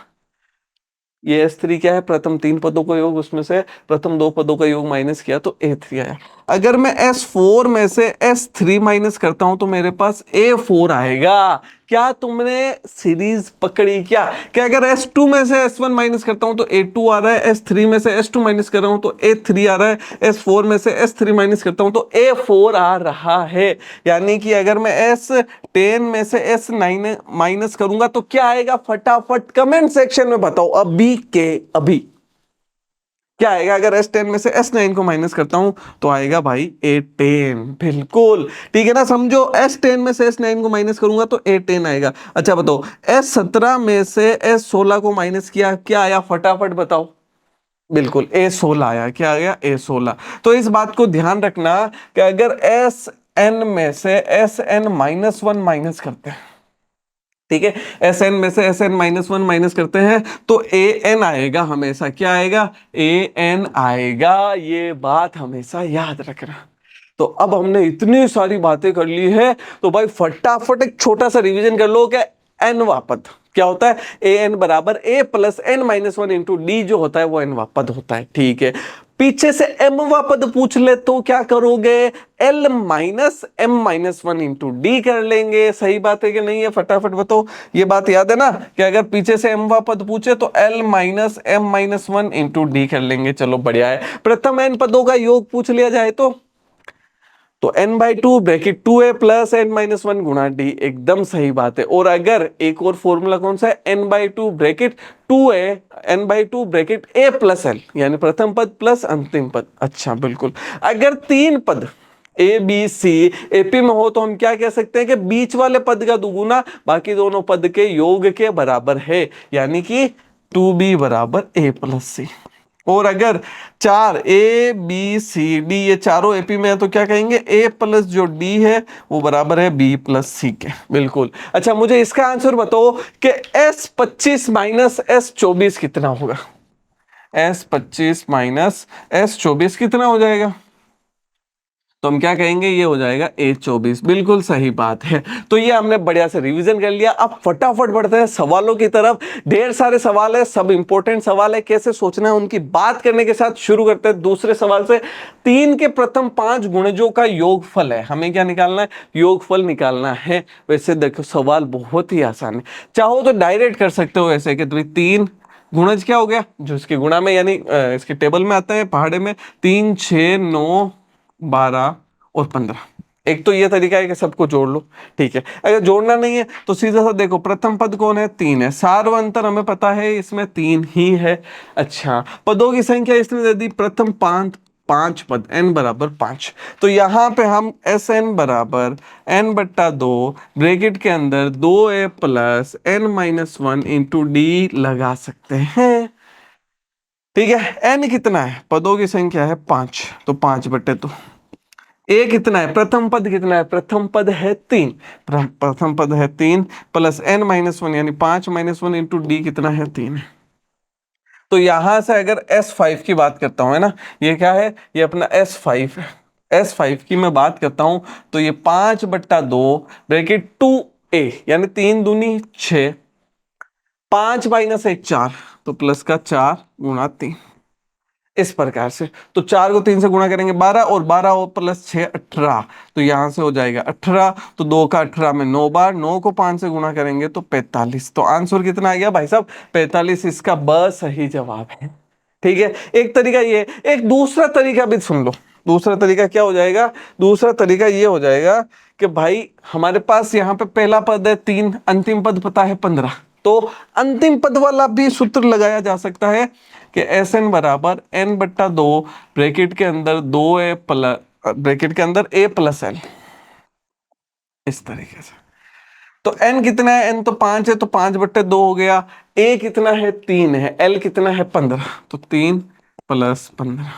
ये S3 क्या है? प्रथम तीन पदों का योग, उसमें से प्रथम दो पदों का योग माइनस किया तो A3 आया। अगर मैं S4 में से S3 माइनस करता हूं तो मेरे पास A4 आएगा। क्या तुमने सीरीज पकड़ी क्या? क्या अगर S2 में से S1 माइनस करता हूं तो A2 आ रहा है, S3 में से S2 माइनस कर रहा हूं तो A3 आ रहा है, S4 में से S3 माइनस करता हूं तो A4 आ रहा है। यानी कि अगर मैं S10 में से S9 माइनस करूंगा तो क्या आएगा? फटाफट कमेंट सेक्शन में बताओ अभी के अभी क्या आएगा? अगर S10 में से S9 को माइनस करता हूं तो आएगा भाई A10। बिल्कुल ठीक है ना? समझो, S10 में से S9 को माइनस करूंगा तो A10 आएगा। अच्छा बताओ, S17 में से S16 को माइनस किया, क्या आया? फटाफट बताओ। बिल्कुल A16 आया। क्या आया? A16। तो इस बात को ध्यान रखना कि अगर SN में से SN -1 माइनस करते हैं, ठीक है, एस एन में से एस एन -1 माइनस करते हैं तो ए एन आएगा हमेशा। क्या आएगा? ए एन आएगा। ये बात हमेशा याद रखना। तो अब हमने इतनी सारी बातें कर ली है, तो भाई फटाफट एक छोटा सा रिवीजन कर लो कि एनवा पद क्या होता है? ए एन बराबर ए प्लस एन -1 इंटू डी, जो होता है वो एनवा पद होता है। ठीक है, पीछे से एमवा पद पूछ ले तो क्या करोगे? L minus M -1 into D कर लेंगे। सही बात है कि नहीं है? फटाफट बताओ। ये बात याद है ना कि अगर पीछे से एमवा पद पूछे तो L minus M -1 into D कर लेंगे। चलो बढ़िया है। प्रथम एन पदों का योग पूछ लिया जाए तो n/2 bracket 2a plus n-1 गुणा d, एकदम सही बात है। और अगर एक और फॉर्मूला कौन सा है? n/2 bracket 2a, n/2 bracket a plus l, यानी प्रथम पद प्लस अंतिम पद। अच्छा बिल्कुल। अगर तीन पद ए बी सी एपी में हो तो हम क्या कह सकते हैं कि बीच वाले पद का दुगुना बाकी दोनों पद के योग के बराबर है, यानी कि 2b बराबर a प्लस सी। और अगर चार ए बी सी डी ये चारों एपी में है तो क्या कहेंगे? ए प्लस जो डी है वो बराबर है बी प्लस सी के। बिल्कुल। अच्छा, मुझे इसका आंसर बताओ कि S25 माइनस S24 कितना होगा? S25 माइनस S24 कितना हो जाएगा? तो हम क्या कहेंगे? ये हो जाएगा A24। बिल्कुल सही बात है। तो ये हमने बढ़िया से रिवीजन कर लिया। अब फटाफट बढ़ते हैं सवालों की तरफ। ढेर सारे सवाल है, सब इंपॉर्टेंट सवाल है, कैसे सोचना है उनकी बात करने के साथ शुरू करते हैं दूसरे सवाल से। 3 के प्रथम 5 गुणजों का योगफल है, हमें क्या निकालना है? योगफल निकालना है। वैसे देखो सवाल बहुत ही आसान है, चाहो तो डायरेक्ट कर सकते हो ऐसे कि 3 गुणज क्या हो गया, जो इसके गुणा में यानी इसके टेबल में आता है पहाड़े में, 3 6 9 12 और 15। एक तो ये तरीका है कि सबको जोड़ लो, ठीक है। अगर जोड़ना नहीं है तो सीधा सा देखो, प्रथम पद कौन है, 3 है, सार्वंतर हमें पता है इसमें 3 ही है। अच्छा, पदों की संख्या इसने दे दी प्रथम 5 पद, n बराबर 5। तो यहां पे हम एस एन बराबर n/2 ब्रैकेट के अंदर 2a plus n-1 into D लगा सकते हैं, ठीक है। n कितना है, पदों की संख्या है 5, तो 5/2। ए कितना है, प्रथम पद कितना है, प्रथम पद है 3, प्रथम पद है 3 प्लस n-1 यानी 5-1 इंटू डी कितना है, 3 है। तो यहां से अगर S5 की बात करता हूं, है ना, ये क्या है, ये अपना S5 है। S5 की मैं बात करता हूं तो ये 5/2 ब्रैकेट 2a यानी 3 दूनी 6, 5-1 4, तो प्लस का 4 गुणा 3, इस प्रकार से। तो 4 को 3 से गुणा करेंगे 12, और 12 और प्लस 6 18, तो यहां से हो जाएगा 18, तो 2 का 18 में 9 बार, 9 को 5 से गुणा करेंगे तो 45। तो आंसर कितना आ गया भाई साहब, 45। इसका ब सही जवाब है, ठीक है। एक तरीका ये, एक दूसरा तरीका भी सुन लो। दूसरा तरीका क्या हो जाएगा, दूसरा तरीका ये हो जाएगा कि भाई हमारे पास यहाँ पे पहला पद है 3, अंतिम पद पता है 15, तो अंतिम पद वाला भी सूत्र लगाया जा सकता है कि एस एन बराबर n/2 ब्रैकेट के अंदर 2a प्लस ब्रैकेट के अंदर a प्लस एल, इस तरीके से। तो n कितना है, n तो 5 है, तो 5/2 हो गया। a कितना है, 3 है, l कितना है 15, तो 3 प्लस 15,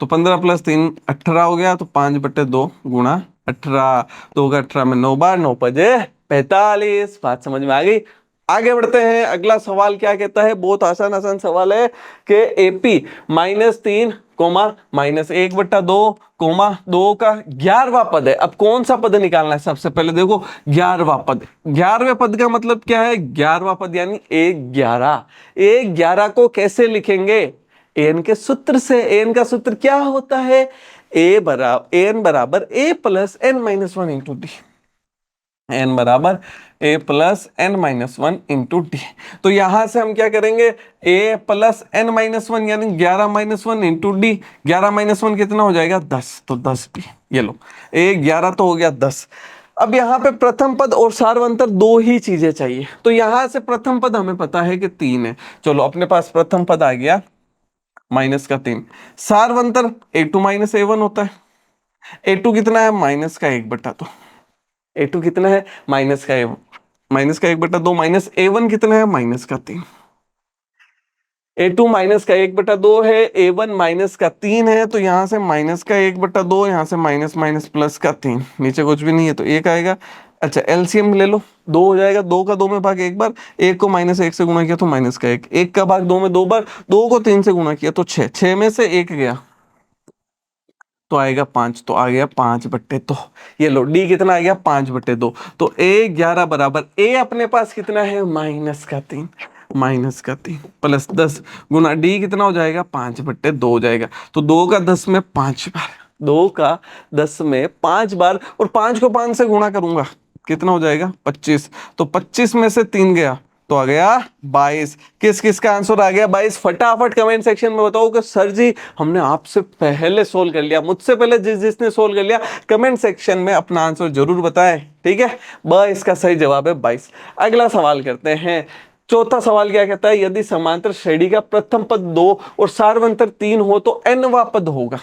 तो 15 प्लस 3 18 हो गया, तो 5/2 गुणा 18, 2 का 18 में 9 बार, 9 पजे 45। बात समझ में आ गई। आगे बढ़ते हैं, अगला सवाल क्या कहता है, बहुत आसान आसान सवाल है कि AP -3 कोमा -1/2 कोमा 2 का 11वां पद है। अब कौन सा पद निकालना है, सबसे पहले देखो 11वां पद। 11वें पद का मतलब क्या है, 11वां पद यानी 1/11। 1/11 को कैसे लिखेंगे, एन के सूत्र से। एन का सूत्र क्या होता है, एन बराबर a plus n-1 into D, n बराबर a plus n-1 into D. तो यहां से हम क्या करेंगे, a प्लस n-1 यानी 11-1 इंटू डी, 11-1 कितना हो जाएगा 10, तो 10 डी, ये लो 11 तो हो गया 10। अब यहाँ पे प्रथम पद और सार्वंतर दो ही चीजें चाहिए, तो यहां से प्रथम पद हमें पता है कि 3 है, चलो अपने पास प्रथम पद आ गया -3, सार्वंतर a2 - a1 होता है। a2 कितना है, -1/2, a2 कितना है, -1/2, -a1 कितना है, -3। a2 -1/2 है, a1 -3 है, तो यहां से -1/2, यहां से माइनस माइनस प्लस का 3, नीचे कुछ भी नहीं है तो 1 आएगा। अच्छा, एलसीएम ले लो, 2 हो जाएगा, 2 का 2 में भाग एक बार, 1 को -1 से गुणा किया तो -1, 1 का भाग 2 में 2 बार, 2 को 3 से गुणा किया तो 6, 6 में से 1 गया तो आएगा 5, तो आ गया 5/2। ये लो डी कितना आ गया, 5/2। तो a11 बराबर a अपने पास कितना है, -3 प्लस 10 गुना डी कितना हो जाएगा, 5/2 हो जाएगा। तो 2 का 10 में 5 बार, 2 का 10 में 5 बार, और 5 को 5 से गुणा करूंगा कितना हो जाएगा, 25। तो 25 में से 3 गया तो आ गया 22। किस किस का आंसर आ गया 22, फटाफट कमेंट सेक्शन में बताओ कि सर जी हमने आपसे पहले सोल्व कर लिया, मुझसे पहले जिसने सोल्व कर लिया कमेंट सेक्शन में अपना आंसर जरूर बताएं, ठीक है। ब इसका सही जवाब है 22। अगला सवाल करते हैं, चौथा सवाल क्या कहता है, यदि समांतर श्रेणी का प्रथम पद 2 और सार्वंतर 3 हो तो n वां पद होगा।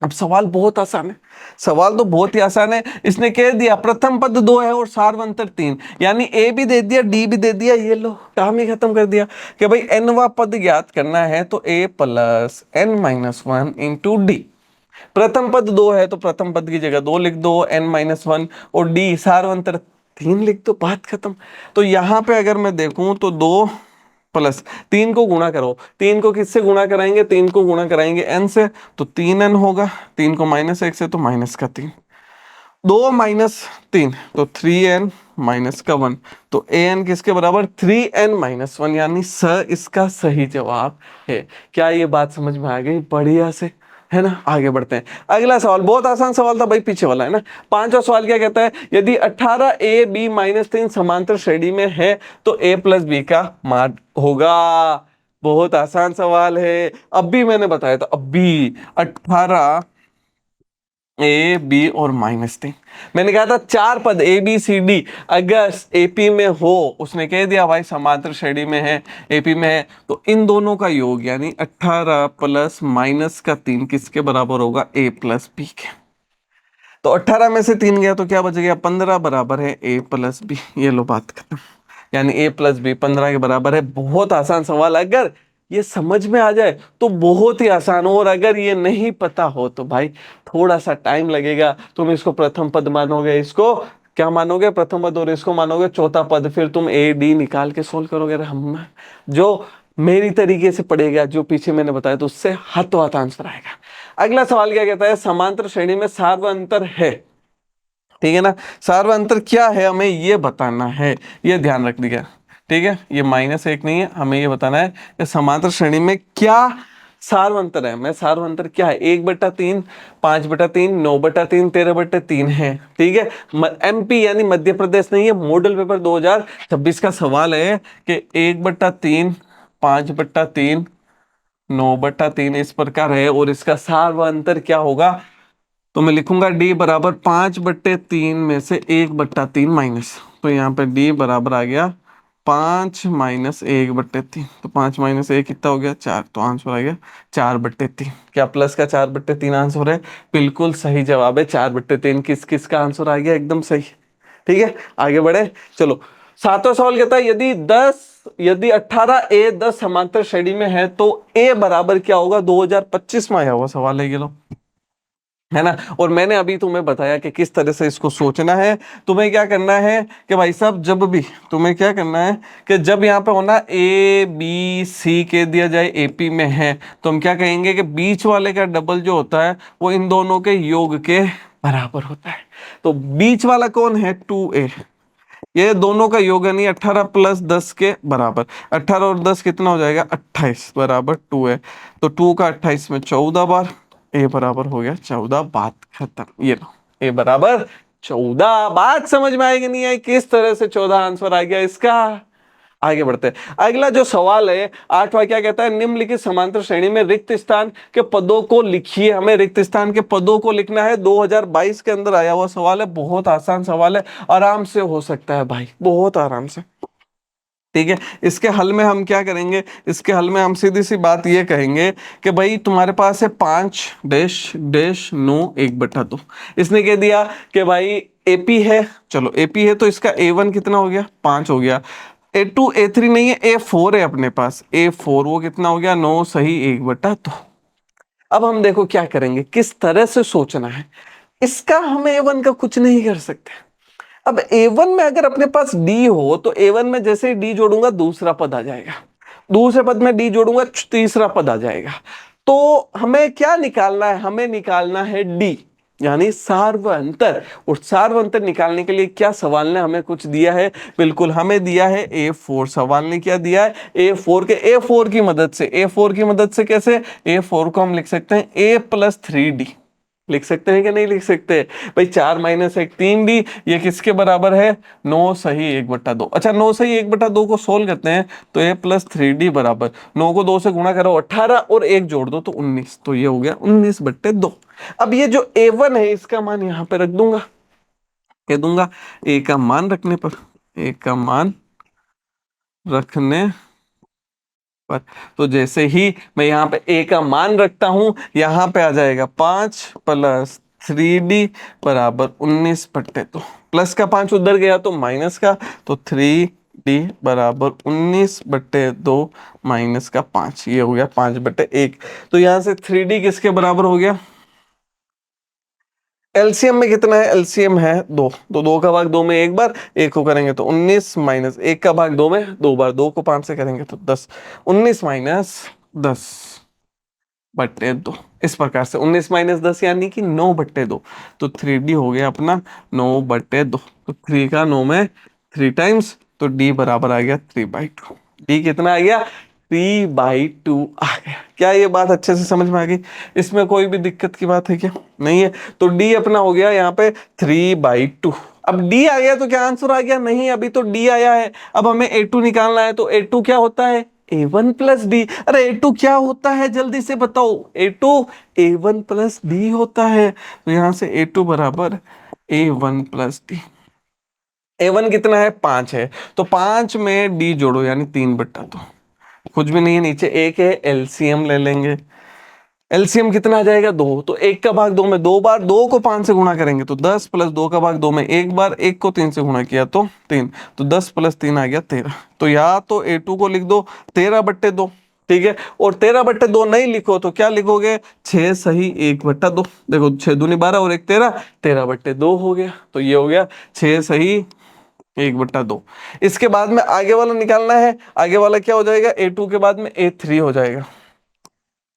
अब सवाल बहुत आसान है, सवाल तो बहुत ही आसान है। इसने कह दिया प्रथम पद 2 है और सार्वंतर 3, यानी ए भी दे दिया डी भी दे दिया, ये लो काम ही खत्म कर दिया कि भाई n वां पद ज्ञात करना है तो a plus n-1 into D. प्रथम पद 2 है तो प्रथम पद की जगह 2 लिख दो, n-1, और डी सार्वंतर 3 लिख दो, बात खत्म। तो यहां पे अगर मैं देखूं तो 2 प्लस 3 को गुणा करो, 3 को किससे गुणा कराएंगे, 3 को गुणा कराएंगे n से, तो 3n होगा, 3 को -1 से तो -3, 2 - 3 तो 3n -1, तो an किसके बराबर 3n-1, यानी स इसका सही जवाब है। क्या ये बात समझ में आ गई, बढ़िया से, है ना। आगे बढ़ते हैं, अगला सवाल बहुत आसान सवाल था भाई, पीछे वाला है ना। पांचवा सवाल क्या कहता है, यदि 18a b-3 समांतर श्रेणी में है तो a प्लस बी का मान होगा। बहुत आसान सवाल है, अब भी मैंने बताया था, अब भी 18a b और -3, मैंने कहा था चार पद ABCD अगर एपी में हो, उसने कह दिया भाई समांतर श्रेणी में है, एपी में है, तो इन दोनों का योग यानी 18 प्लस -3 किसके बराबर होगा, a प्लस बी के। तो 18 में से 3 गया तो क्या बच गया, 15 बराबर है a प्लस बी। ये लो बात खत्म, यानी a प्लस बी 15 के बराबर है। बहुत आसान सवाल, अगर ये समझ में आ जाए तो बहुत ही आसान हो, और अगर ये नहीं पता हो तो भाई थोड़ा सा टाइम लगेगा। तुम इसको प्रथम पद मानोगे, इसको क्या मानोगे, प्रथम पद, और इसको मानोगे चौथा पद, फिर तुम ए डी निकाल के सोल्व करोगे। हम जो मेरी तरीके से पढ़ेगा, जो पीछे मैंने बताया, तो उससे हाथों हाथ आंसर आएगा। अगला सवाल क्या कहता है, समांतर श्रेणी में सार्वअंतर है, ठीक है ना। सार्वअंतर क्या है हमें ये बताना है, ये ध्यान रख दिया, ठीक है। ये -1 नहीं है, हमें ये बताना है कि समांतर श्रेणी में क्या सार्वअंतर है। मैं सार्वअंतर क्या है, 1/3, 5/3, 9/3, 13/3 है, ठीक है। MP यानी मध्य प्रदेश नहीं है, मॉडल पेपर 2026 का सवाल है कि 1/3, 5/3, 9/3 इस प्रकार है, और इसका सार्वअंतर क्या होगा। तो मैं लिखूंगा d बराबर 5/3 में से 1/3 माइनस, तो यहाँ पे d बराबर आ गया 5 माइनस 1/3, तो 5 माइनस 1 कितना हो गया, 4, तो आंसर आ गया 4/3। क्या प्लस का 4/3 आंसर है, बिल्कुल सही जवाब है 4/3। किस किस का आंसर आ गया, एकदम सही, ठीक है। आगे बढ़े, चलो। सातवां सवाल कहता है, यदि 18a 10 समांतर श्रेणी में है तो a बराबर क्या होगा। 2025 में आया हुआ सवाल है ये लो, है ना। और मैंने अभी तुम्हें बताया कि किस तरह से इसको सोचना है। तुम्हें क्या करना है कि भाई साहब, जब भी तुम्हें क्या करना है कि जब यहाँ पे होना ABC के दिया जाए एपी में है, तो हम क्या कहेंगे कि बीच वाले का डबल जो होता है वो इन दोनों के योग के बराबर होता है। तो बीच वाला कौन है, 2a, ये दोनों का योग यानी 18 प्लस 10 के बराबर। 18 और 10 कितना हो जाएगा, 28 बराबर 2 है। तो 2 का 28 में 14 बार, ए बराबर हो गया 14, बात खत्म। ये लो, ए बराबर 14। बात समझ में आएगी नहीं आई, किस तरह से 14 आंसर आ गया इसका। आगे बढ़ते हैं, अगला जो सवाल है आठवां, क्या कहता है, निम्नलिखित समांतर श्रेणी में रिक्त स्थान के पदों को लिखिए। हमें रिक्त स्थान के पदों को लिखना है, 2022 के अंदर आया हुआ सवाल है, बहुत आसान सवाल है, आराम से हो सकता है भाई, बहुत आराम से, ठीक है। इसके हल में हम क्या करेंगे, इसके हल में हम सीधी सी बात ये कहेंगे कि भाई तुम्हारे पास है 5 डैश डैश 9 1/2। इसने कह दिया कि भाई एपी है, चलो एपी है तो इसका A1 कितना हो गया, 5 हो गया। A2 A3 नहीं है, A4 है अपने पास, A4 वो कितना हो गया, 9 सही 1/2। अब हम देखो क्या करेंगे, किस तरह से सोचना है। इसका हम A1 का कुछ नहीं कर सकते। अब A1 में अगर अपने पास D हो तो A1 में जैसे ही D जोड़ूंगा दूसरा पद आ जाएगा, दूसरे पद में D जोड़ूंगा तीसरा पद आ जाएगा। तो हमें क्या निकालना है, हमें निकालना है D यानी सार्वअंतर। और सार्वअंतर निकालने के लिए क्या सवाल ने हमें कुछ दिया है, बिल्कुल हमें दिया है A4। सवाल ने क्या दिया है, A4 की मदद से, A4 की मदद से कैसे, A4 को हम लिख सकते हैं A प्लस 3D, लिख सकते हैं कि नहीं लिख सकते भाई, 4 माइनस 1 3D, ये किसके बराबर है, 9 सही 1/2। अच्छा 9 सही 1/2 को सोल्व करते हैं तो A प्लस 3D बराबर 9 को 2 से गुणा करो 18 और 1 जोड़ दो तो 19, तो ये हो गया 19/2। अब ये जो A1 है इसका मान यहाँ पे रख दूंगा, कह दूंगा A का मान रखने पर, A का मान रखने पर, तो जैसे ही मैं यहाँ पे A का मान रखता हूं, यहाँ पे आ जाएगा 5 प्लस 3D बराबर 19/2। प्लस का 5 उधर गया तो माइनस का, तो 3D बराबर 19/2 माइनस का 5, ये हो गया 5/1। तो यहाँ से 3D किसके बराबर हो गया, एलसीएम में कितना है, एलसीएम है 2, तो 2 का भाग 2 में एक बार, 1 को करेंगे तो 19 माइनस 1 का भाग 2 में 2 बार, 2 को 5 से करेंगे तो 10, 19 माइनस 10/2। इस प्रकार से 19 माइनस 10 यानी कि 9/2। तो 3D हो गया अपना 9/2। तो 3 का 9 में 3 टाइम्स, तो D बराबर आ गया 3/2। D कितना आ गया, 3/2 आ गया। क्या ये बात अच्छे से समझ में आ गई? इसमें कोई भी दिक्कत की बात है क्या? नहीं है। तो डी अपना हो गया यहाँ पे 3/2। अब डी आ गया तो क्या आंसर आ गया? नहीं, अभी तो डी आया है। अब हमें A2 निकालना है, तो A2 क्या होता है? A1 plus D. अरे A2 क्या होता है जल्दी से बताओ? A2 A1 प्लस डी होता है। तो यहां से A2 बराबर A1 प्लस डी। A1 कितना है? 5 है। तो 5 में डी जोड़ो यानी 3/2। कुछ भी नहीं है, नीचे एक है, एलसीएम ले लेंगे। एलसीएम कितना आ जाएगा? 2। तो 1 का भाग 2 में 2 बार, 2 को 5 से गुणा करेंगे तो 10 प्लस 2 का भाग 2 में 1 बार, 1 को 3 से गुणा किया तो 3। तो 10 प्लस 3 आ गया 13। तो या तो A2 को लिख दो 13/2, ठीक है। और 13/2 नहीं लिखो तो क्या लिखोगे? 6 सही 1/2। देखो 6 दूनी 12 और 1 13, 13/2 हो गया। तो ये हो गया 6 सही 1/2। इसके बाद में आगे वाला निकालना है। आगे वाला क्या हो जाएगा? A2 के बाद में A3 हो जाएगा।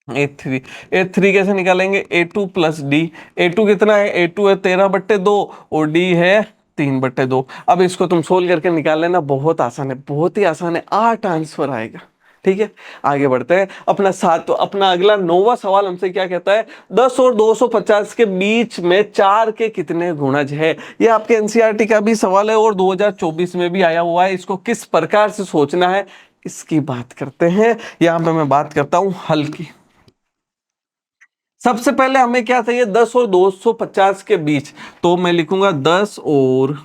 A3 कैसे निकालेंगे? A2 plus D. A2 कितना है? A2 है 13/2 और डी है 3/2। अब इसको तुम सोल्व करके निकाल लेना, बहुत आसान है, बहुत ही आसान है। 8 आंसर आएगा। ठीक है, आगे बढ़ते हैं। अपना अगला 9वां सवाल हमसे क्या कहता है? 10 और 250 के बीच में 4 के कितने गुणज है? ये आपके एनसीईआरटी का भी सवाल है और 2024 में भी आया हुआ है। इसको किस प्रकार से सोचना है इसकी बात करते हैं। यहां पे मैं बात करता हूं हल की। सबसे पहले हमें क्या चाहिए? 10 और 250 के बीच। तो मैं लिखूंगा 10 और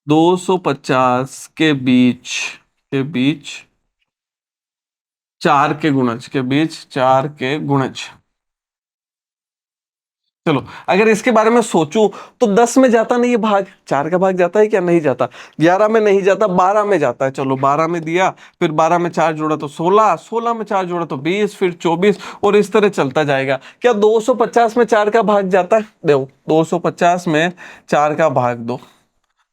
250 के बीच, के बीच 4 के गुणज, के बीच 4 के गुणज। चलो, अगर इसके बारे में सोचूं तो 10 में जाता नहीं है भाग, 4 का भाग जाता है क्या? नहीं जाता। 11 में नहीं जाता, 12 में जाता है। चलो 12 में दिया, फिर 12 में 4 जोड़ा तो 16, 16 में 4 जोड़ा तो 20, फिर 24 और इस तरह चलता जाएगा। क्या 250 में 4 का भाग जाता है? देखो 250 में 4 का भाग दो,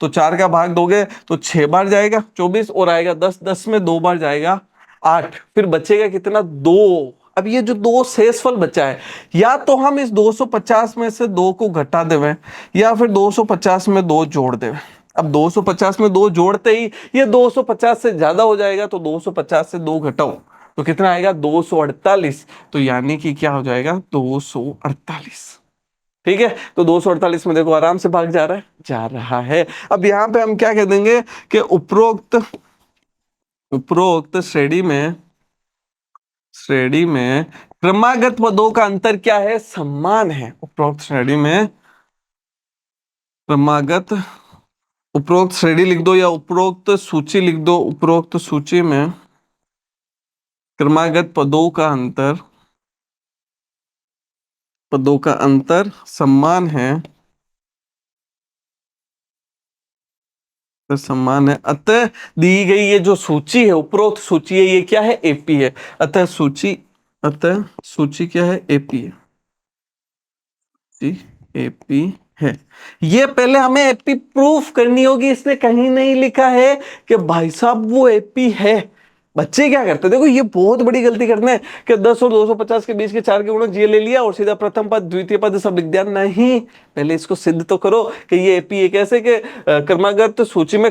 तो 4 का भाग दोगे तो 6 बार जाएगा 24 और आएगा 10, 10 में 2 बार जाएगा 8, फिर बचेगा कितना? 2। अब ये जो 2 शेषफल बचा है, या तो हम इस 250 में से 2 को घटा देवे या फिर 250 में 2 जोड़ देवे। अब 250 में 2 जोड़ते ही ये 250 से ज्यादा हो जाएगा, तो 250 से 2 घटाओ तो कितना आएगा? 248। तो यानी कि क्या हो जाएगा? 248। ठीक है, तो 248 में देखो आराम से भाग जा रहा है, जा रहा है। अब यहां पे हम क्या कह देंगे कि उपरोक्त उपरोक्त श्रेणी में क्रमागत पदों का अंतर क्या है? समान है। उपरोक्त श्रेणी में क्रमागत, उपरोक्त श्रेणी लिख दो या उपरोक्त सूची लिख दो। उपरोक्त सूची में क्रमागत पदों का अंतर समान है, समान है। अतः दी गई ये जो सूची है, उपरोक्त सूची है, ये क्या है? एपी है। अतः सूची क्या है? एपी है। एपी है। ये पहले हमें एपी प्रूफ करनी होगी। इसने कहीं नहीं लिखा है कि भाई साहब वो एपी है। बच्चे क्या करते हैं, देखो ये बहुत बड़ी गलती करते हैं कि 10 और 250 के बीच के 4 के गुणक ये ले लिया और सीधा प्रथम पद द्वितीय पद सब लिख दिया। नहीं, पहले इसको सिद्ध तो करो कि ये एपी है। कैसे? कि क्रमागत सूची में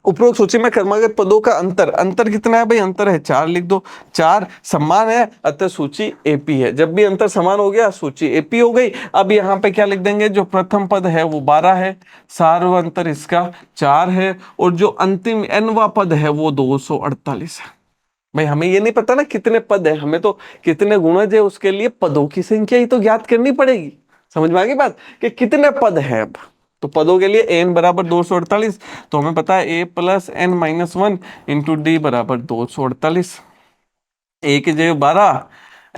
उपरोक्त सूची में क्रमागत पदों का अंतर कितना है भाई? अंतर है 4, लिख दो। 4 समान है, अतः सूची एपी है। जब भी अंतर समान हो गया सूची एपी हो गई। अब यहाँ पे क्या लिख देंगे? जो प्रथम पद है वो 12 है, सार्वंतर इसका 4 है और जो अंतिम nवा पद है वो 248 है। भाई हमें ये नहीं पता ना कितने पद है, हमें तो कितने गुणज है उसके लिए पदों की संख्या ही तो ज्ञात करनी पड़ेगी। समझ में आ गई बात कि कितने पद है? अब तो पदों के लिए n बराबर 248, तो हमें पता है a plus n minus 1 into d बराबर 248। a की जगह 12,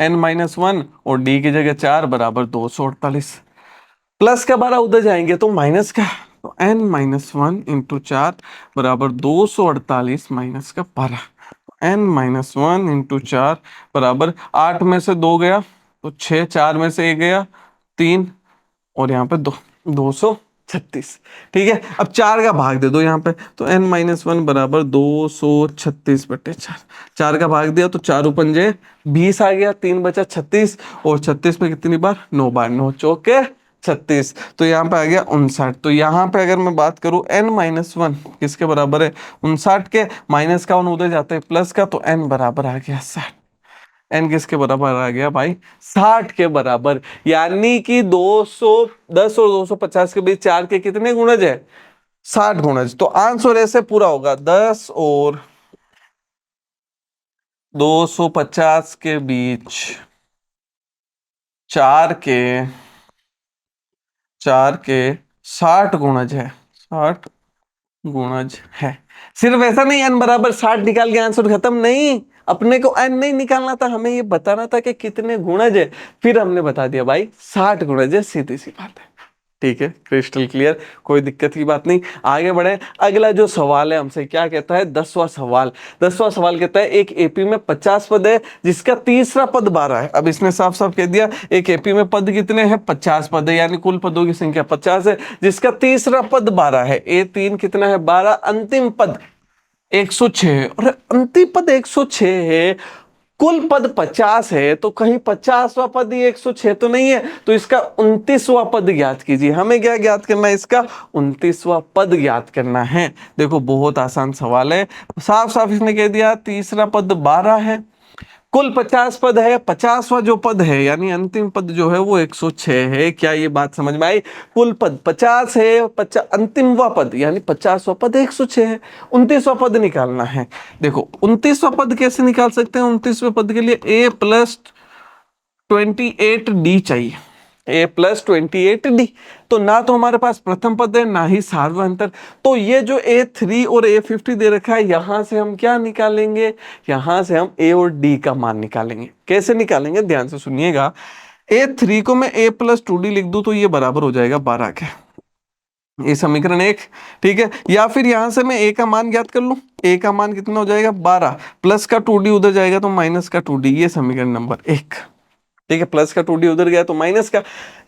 n माइनस 1 और d की जगह 4 बराबर 248। प्लस का 12 उधर जाएंगे तो माइनस का, तो n माइनस 1 इंटू 4 बराबर 248 माइनस का 12। n माइनस 1 इंटू 4 बराबर 8 में से 2 गया तो 6, 4 में से 1 गया 3 और यहाँ पे 236। ठीक है, अब 4 का भाग दे दो यहाँ पे, तो n माइनस 1 बराबर 236/4। 4 का भाग दिया तो 4 पंजे 20 आ गया, 3 बचा 36 और 36 पे कितनी बार? 9 बार। 9 चौके 36, तो यहाँ पे आ गया 59। तो यहाँ पे अगर मैं बात करूँ n-1 किसके बराबर है, 59 के, माइनस का 1 उधर जाता है प्लस का, तो n बराबर आ गया 60। n किसके बराबर आ गया भाई, 60 के बराबर। यानी कि 210 और 250 के बीच 4 के कितने गुणज है, 60 गुणज। तो आंसर ऐसे पूरा होगा 10 और 250 के बीच 4 के 60 गुणज है, 60 गुणज है। सिर्फ ऐसा नहीं n बराबर 60 निकाल के आंसर खत्म नहीं, अपने को n नहीं निकालना था, हमें ये बताना था कि कितने गुणज है, फिर हमने बता दिया भाई 60 गुणज है, सीधी सी बात है। ठीक है, क्रिस्टल क्लियर, कोई दिक्कत की बात नहीं। आगे बढ़े, अगला जो सवाल है हमसे क्या कहता है, 10वां सवाल। 10वां सवाल कहता है एक एपी में 50 पद है जिसका तीसरा पद 12 है। अब इसने साफ साफ कह दिया एक एपी में पद कितने हैं, 50 पद है, यानी कुल पदों की संख्या 50 है, जिसका तीसरा पद 12 है। ए3 कितना है, 12, अंतिम पद 106, और अंतिम पद 106 है, कुल पद 50 है, तो कहीं 50वां पद ही 106 तो नहीं है, तो इसका 29वां पद ज्ञात कीजिए। हमें क्या ज्ञात करना है, इसका 29वां पद ज्ञात करना है। देखो बहुत आसान सवाल है, साफ साफ इसने कह दिया तीसरा पद 12 है, कुल 50 पद है, 50वां जो पद है यानी अंतिम पद जो है वो 106 है। क्या ये बात समझ में आई, कुल पद 50 है, अंतिमवां पद यानी 50वां पद 106 है, 29वां पद निकालना है। देखो 29वां पद कैसे निकाल सकते हैं, 29वें पद के लिए a+28d चाहिए, a+28d। तो ना तो हमारे पास प्रथम पद है ना ही सार्वंतर, तो ये जो a3 और a50 दे रखा है, यहां से हम क्या निकालेंगे, यहां से हम a और d का मान निकालेंगे। कैसे निकालेंगे, ध्यान से सुनिएगा। a3 को मैं a+2d लिख दूं तो ये बराबर हो जाएगा 12 के, ये समीकरण 1। ठीक है, या फिर यहां से मैं a का मान ज्ञात कर लूं, a का मान कितना हो जाएगा 12, प्लस का 2d उधर जाएगा तो माइनस का 2d, ये समीकरण नंबर 1। ठीक है, प्लस का 2d उधर गया तो माइनस का,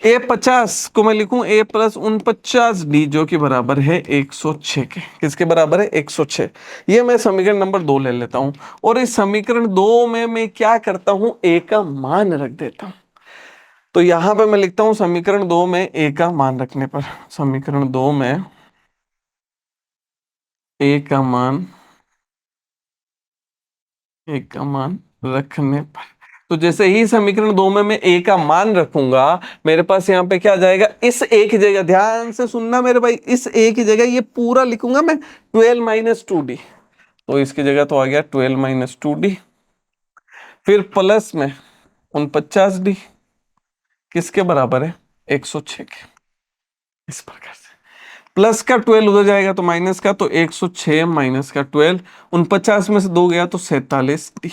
a50 को मैं लिखूं a+49d जो कि बराबर है 106 के, किसके बराबर है 106। ये मैं समीकरण नंबर 2 ले लेता हूं, और इस समीकरण 2 में मैं क्या करता हूं, a का मान रख देता हूं। तो यहां पे मैं लिखता हूं समीकरण 2 में a का मान रखने पर, समीकरण 2 में a का मान, a का मान रखने पर, तो जैसे ही समीकरण 2 में मैं a का मान रखूंगा, मेरे पास यहाँ पे क्या आ जाएगा, इस a की जगह, ध्यान से सुनना मेरे भाई, इस a की जगह ये पूरा लिखूंगा मैं 12-2d, तो इसकी जगह तो आ गया 12-2d, फिर प्लस में 49d किसके बराबर है 106 के, इस प्रकार से। प्लस का 12 उधर जाएगा तो माइनस का, तो 106 माइनस का 12, 49 में से 2 गया तो 47d,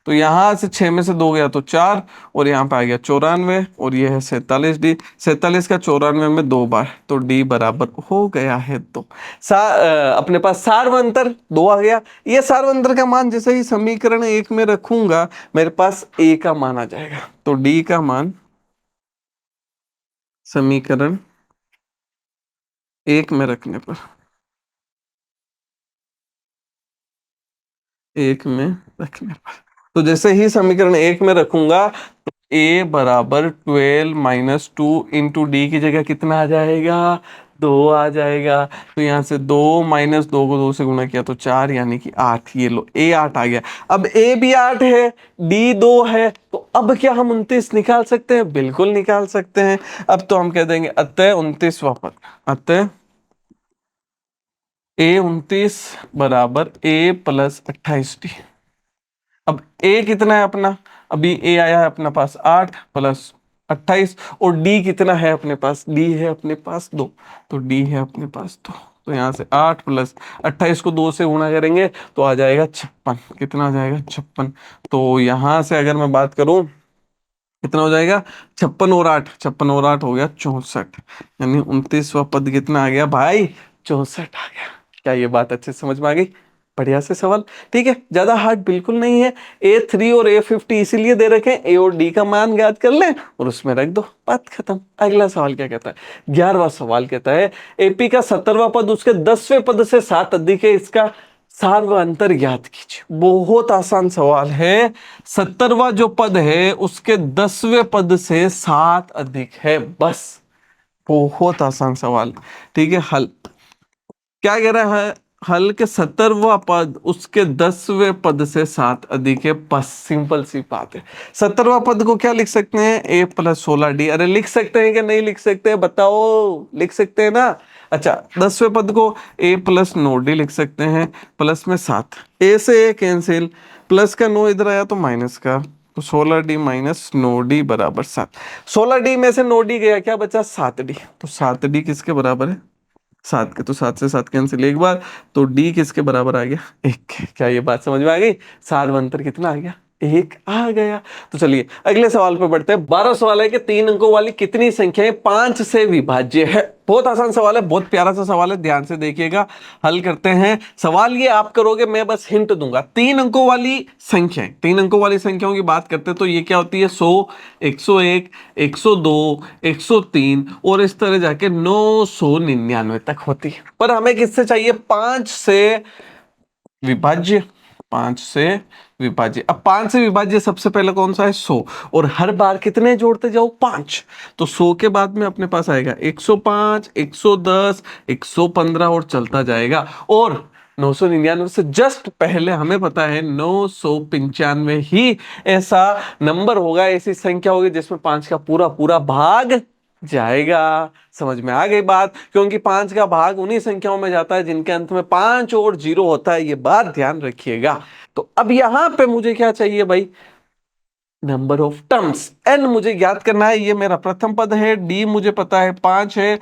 तो यहां से 6 में से 2 गया तो 4, और यहाँ पे आ गया 94, और ये है 47d, 47 का 94 में 2 बार, तो d बराबर हो गया है 2। अपने पास सार्वंतर 2 आ गया। ये सार्वंतर का मान जैसे ही समीकरण 1 में रखूंगा, मेरे पास a का मान आ जाएगा, तो d का मान समीकरण 1 में रखने पर, 1 में रखने पर, तो जैसे ही समीकरण 1 में रखूंगा तो a बराबर 12-2 इंटू डी की जगह कितना आ जाएगा, 2 आ जाएगा। तो यहाँ से 2 - 2 को 2 से गुणा किया तो 4, यानी कि 8। ये लो a 8 आ गया। अब a भी 8 है, d 2 है, तो अब क्या हम 29 निकाल सकते हैं, बिल्कुल निकाल सकते हैं। अब तो हम कह देंगे अतः 29वां पद, अतः a29 बराबर a+28d। अब a कितना है अपना, अभी a आया है अपना पास 8 + 28, और d कितना है अपने पास, d है अपने पास 2, तो d है अपने पास 2। तो यहाँ से 8 + 28 को 2 से गुणा करेंगे तो आ जाएगा 56। कितना आ जाएगा 56। तो यहाँ से अगर मैं बात करूं कितना हो जाएगा, 56 और 8, 56 और 8 हो गया 64, यानी 29वां पद कितना आ गया भाई, 64 आ गया। क्या ये बात अच्छे से समझ में आ गई, बढ़िया से सवाल। ठीक है, ज्यादा हार्ड बिल्कुल नहीं है। a3 और a50 इसीलिए दे रखे हैं, a और d का मान ज्ञात कर लें और उसमें रख दो, बात खत्म। अगला सवाल क्या कहता है, 11वां सवाल कहता है एपी का 70वां पद उसके 10वें पद से 7 अधिक है, इसका सार्वंतर ज्ञात कीजिए। बहुत आसान सवाल है, 70वां जो पद है उसके 10वें पद से 7 अधिक है, बस बहुत आसान सवाल। ठीक है, हल क्या कह रहा है, हल के 70वां पद उसके 10वें पद से 7 अधिक है। बस सिंपल सी बात है। 70वां पद को क्या लिख सकते हैं, a प्लस 16d। अरे लिख सकते हैं कि नहीं लिख सकते हैं, बताओ, लिख सकते हैं ना। अच्छा, 10वें पद को a प्लस 9d लिख सकते हैं, प्लस में 7, a से a कैंसिल, प्लस का 9 इधर आया तो माइनस का, तो 16d माइनस 9d बराबर 7। 16d में से 9d गया, क्या बचा 7d, तो 7d किसके बराबर है, 7 के, तो 7 से 7 कैंसिल एक बार, तो डी किसके बराबर आ गया, 1। क्या ये बात समझ में आ गई, 7 अंतर कितना आ गया, 1 आ गया। तो चलिए अगले सवाल पे बढ़ते हैं। 12 सवाल है कि 3 अंकों वाली कितनी संख्याएं 5 से विभाज्य है। बहुत आसान सवाल है, बहुत प्यारा सा सवाल है, ध्यान से देखिएगा, हल करते हैं। सवाल ये आप करोगे, मैं बस हिंट दूंगा। 3 अंकों वाली संख्याएं, 3 अंकों वाली संख्याओं की बात करते हैं तो ये क्या होती है, 100, 101, 102, 103 और इस तरह जाके 999 तक होती है। पर हमें किससे चाहिए, 5 से विभाज्य, 5 से विभाज्य। अब 5 से विभाज्य सबसे पहले कौन सा है, 100, और हर बार कितने जोड़ते जाओ, 5। तो 100 के बाद में अपने पास आएगा 105, 110, 115 और चलता जाएगा। और 999 से जस्ट पहले हमें पता है 995 ही ऐसा नंबर होगा, ऐसी संख्या होगी जिसमें 5 का पूरा पूरा भाग जाएगा। समझ में आ गई बात, क्योंकि 5 का भाग उन्हीं संख्याओं में जाता है जिनके अंत में 5 और 0 होता है, ये बात ध्यान रखिएगा। तो अब यहां पे मुझे क्या चाहिए भाई, नंबर ऑफ टर्म्स, n मुझे याद करना है, ये मेरा प्रथम पद है, d मुझे पता है 5 है,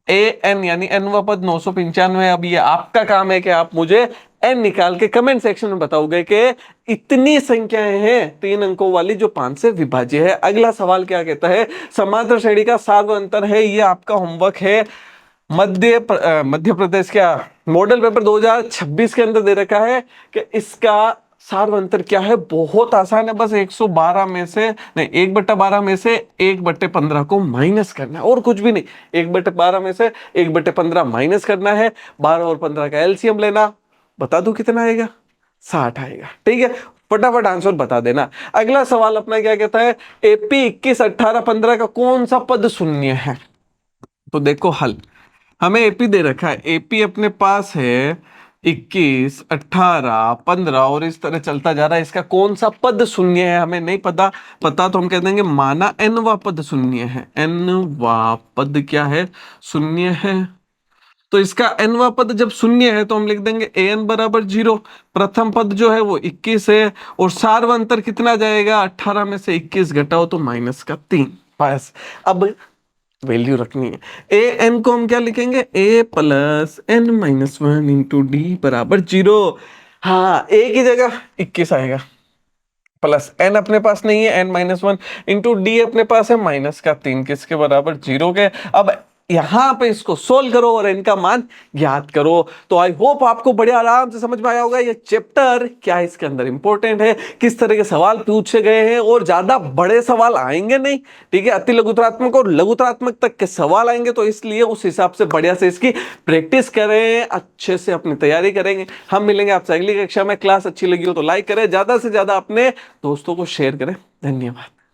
an यानी nवां पद 995 है। अब ये आपका काम है कि आप मुझे n निकाल के कमेंट सेक्शन में बताओगे कि इतनी संख्याएं हैं 3 अंकों वाली जो 5 से विभाज्य है। अगला सवाल क्या कहता है, समांतर श्रेणी का सार्वअंतर है, ये आपका होमवर्क है। मध्य प्रदेश क्या मॉडल पेपर 2026 के अंदर दे रखा है कि इसका सार्वअंतर क्या है, बहुत आसान है, बस 112 में से नहीं, 1/12 में से 1/15 को माइनस करना है, और कुछ भी नहीं। 1/12 में से 1/15 माइनस करना है, 12 और 15 का एलसीएम लेना, बता दो कितना आएगा, 60 आएगा। ठीक है, फटाफट आंसर बता देना। अगला सवाल अपना क्या कहता है, एपी 21, 18, 15 का कौन सा पद शून्य है। तो देखो हल, हमें एपी दे रखा है, एपी अपने पास है 21, 18, 15 और इस तरह चलता जा रहा है। इसका कौन सा पद शून्य है हमें नहीं पता, तो हम कह देंगे माना एनवा पद शून्य है, एनवा पद क्या है, शून्य है। तो इसका एनवा पद जब शून्य है तो हम लिख देंगे an बराबर 0। प्रथम पद जो है वो 21 है, और सार्वअंतर कितना जाएगा, 18 में से 21 घटाओ तो माइनस का 3। बस अब वैल्यू रखनी है। ए एन को हम क्या लिखेंगे, a plus n minus 1 into d बराबर 0। हाँ, ए की जगह 21 आएगा, प्लस एन अपने पास नहीं है, एन माइनस 1 इंटू डी अपने पास है माइनस का 3, किसके बराबर 0 के। अब यहां पे इसको सोल्व करो और इनका मान ज्ञात करो। तो आई होप आपको बड़े आराम से समझ में आया होगा ये चैप्टर क्या इसके अंदर इंपॉर्टेंट है, किस तरह के सवाल पूछे गए हैं, और ज्यादा बड़े सवाल आएंगे नहीं। ठीक है, अति लघुतरात्मक और लघुतरात्मक तक के सवाल आएंगे, तो इसलिए उस हिसाब से बढ़िया से इसकी प्रैक्टिस करें, अच्छे से अपनी तैयारी करेंगे। हम मिलेंगे आपसे अगली कक्षा में। क्लास अच्छी लगी हो तो लाइक करें, ज्यादा से ज्यादा अपने दोस्तों को शेयर करें। धन्यवाद।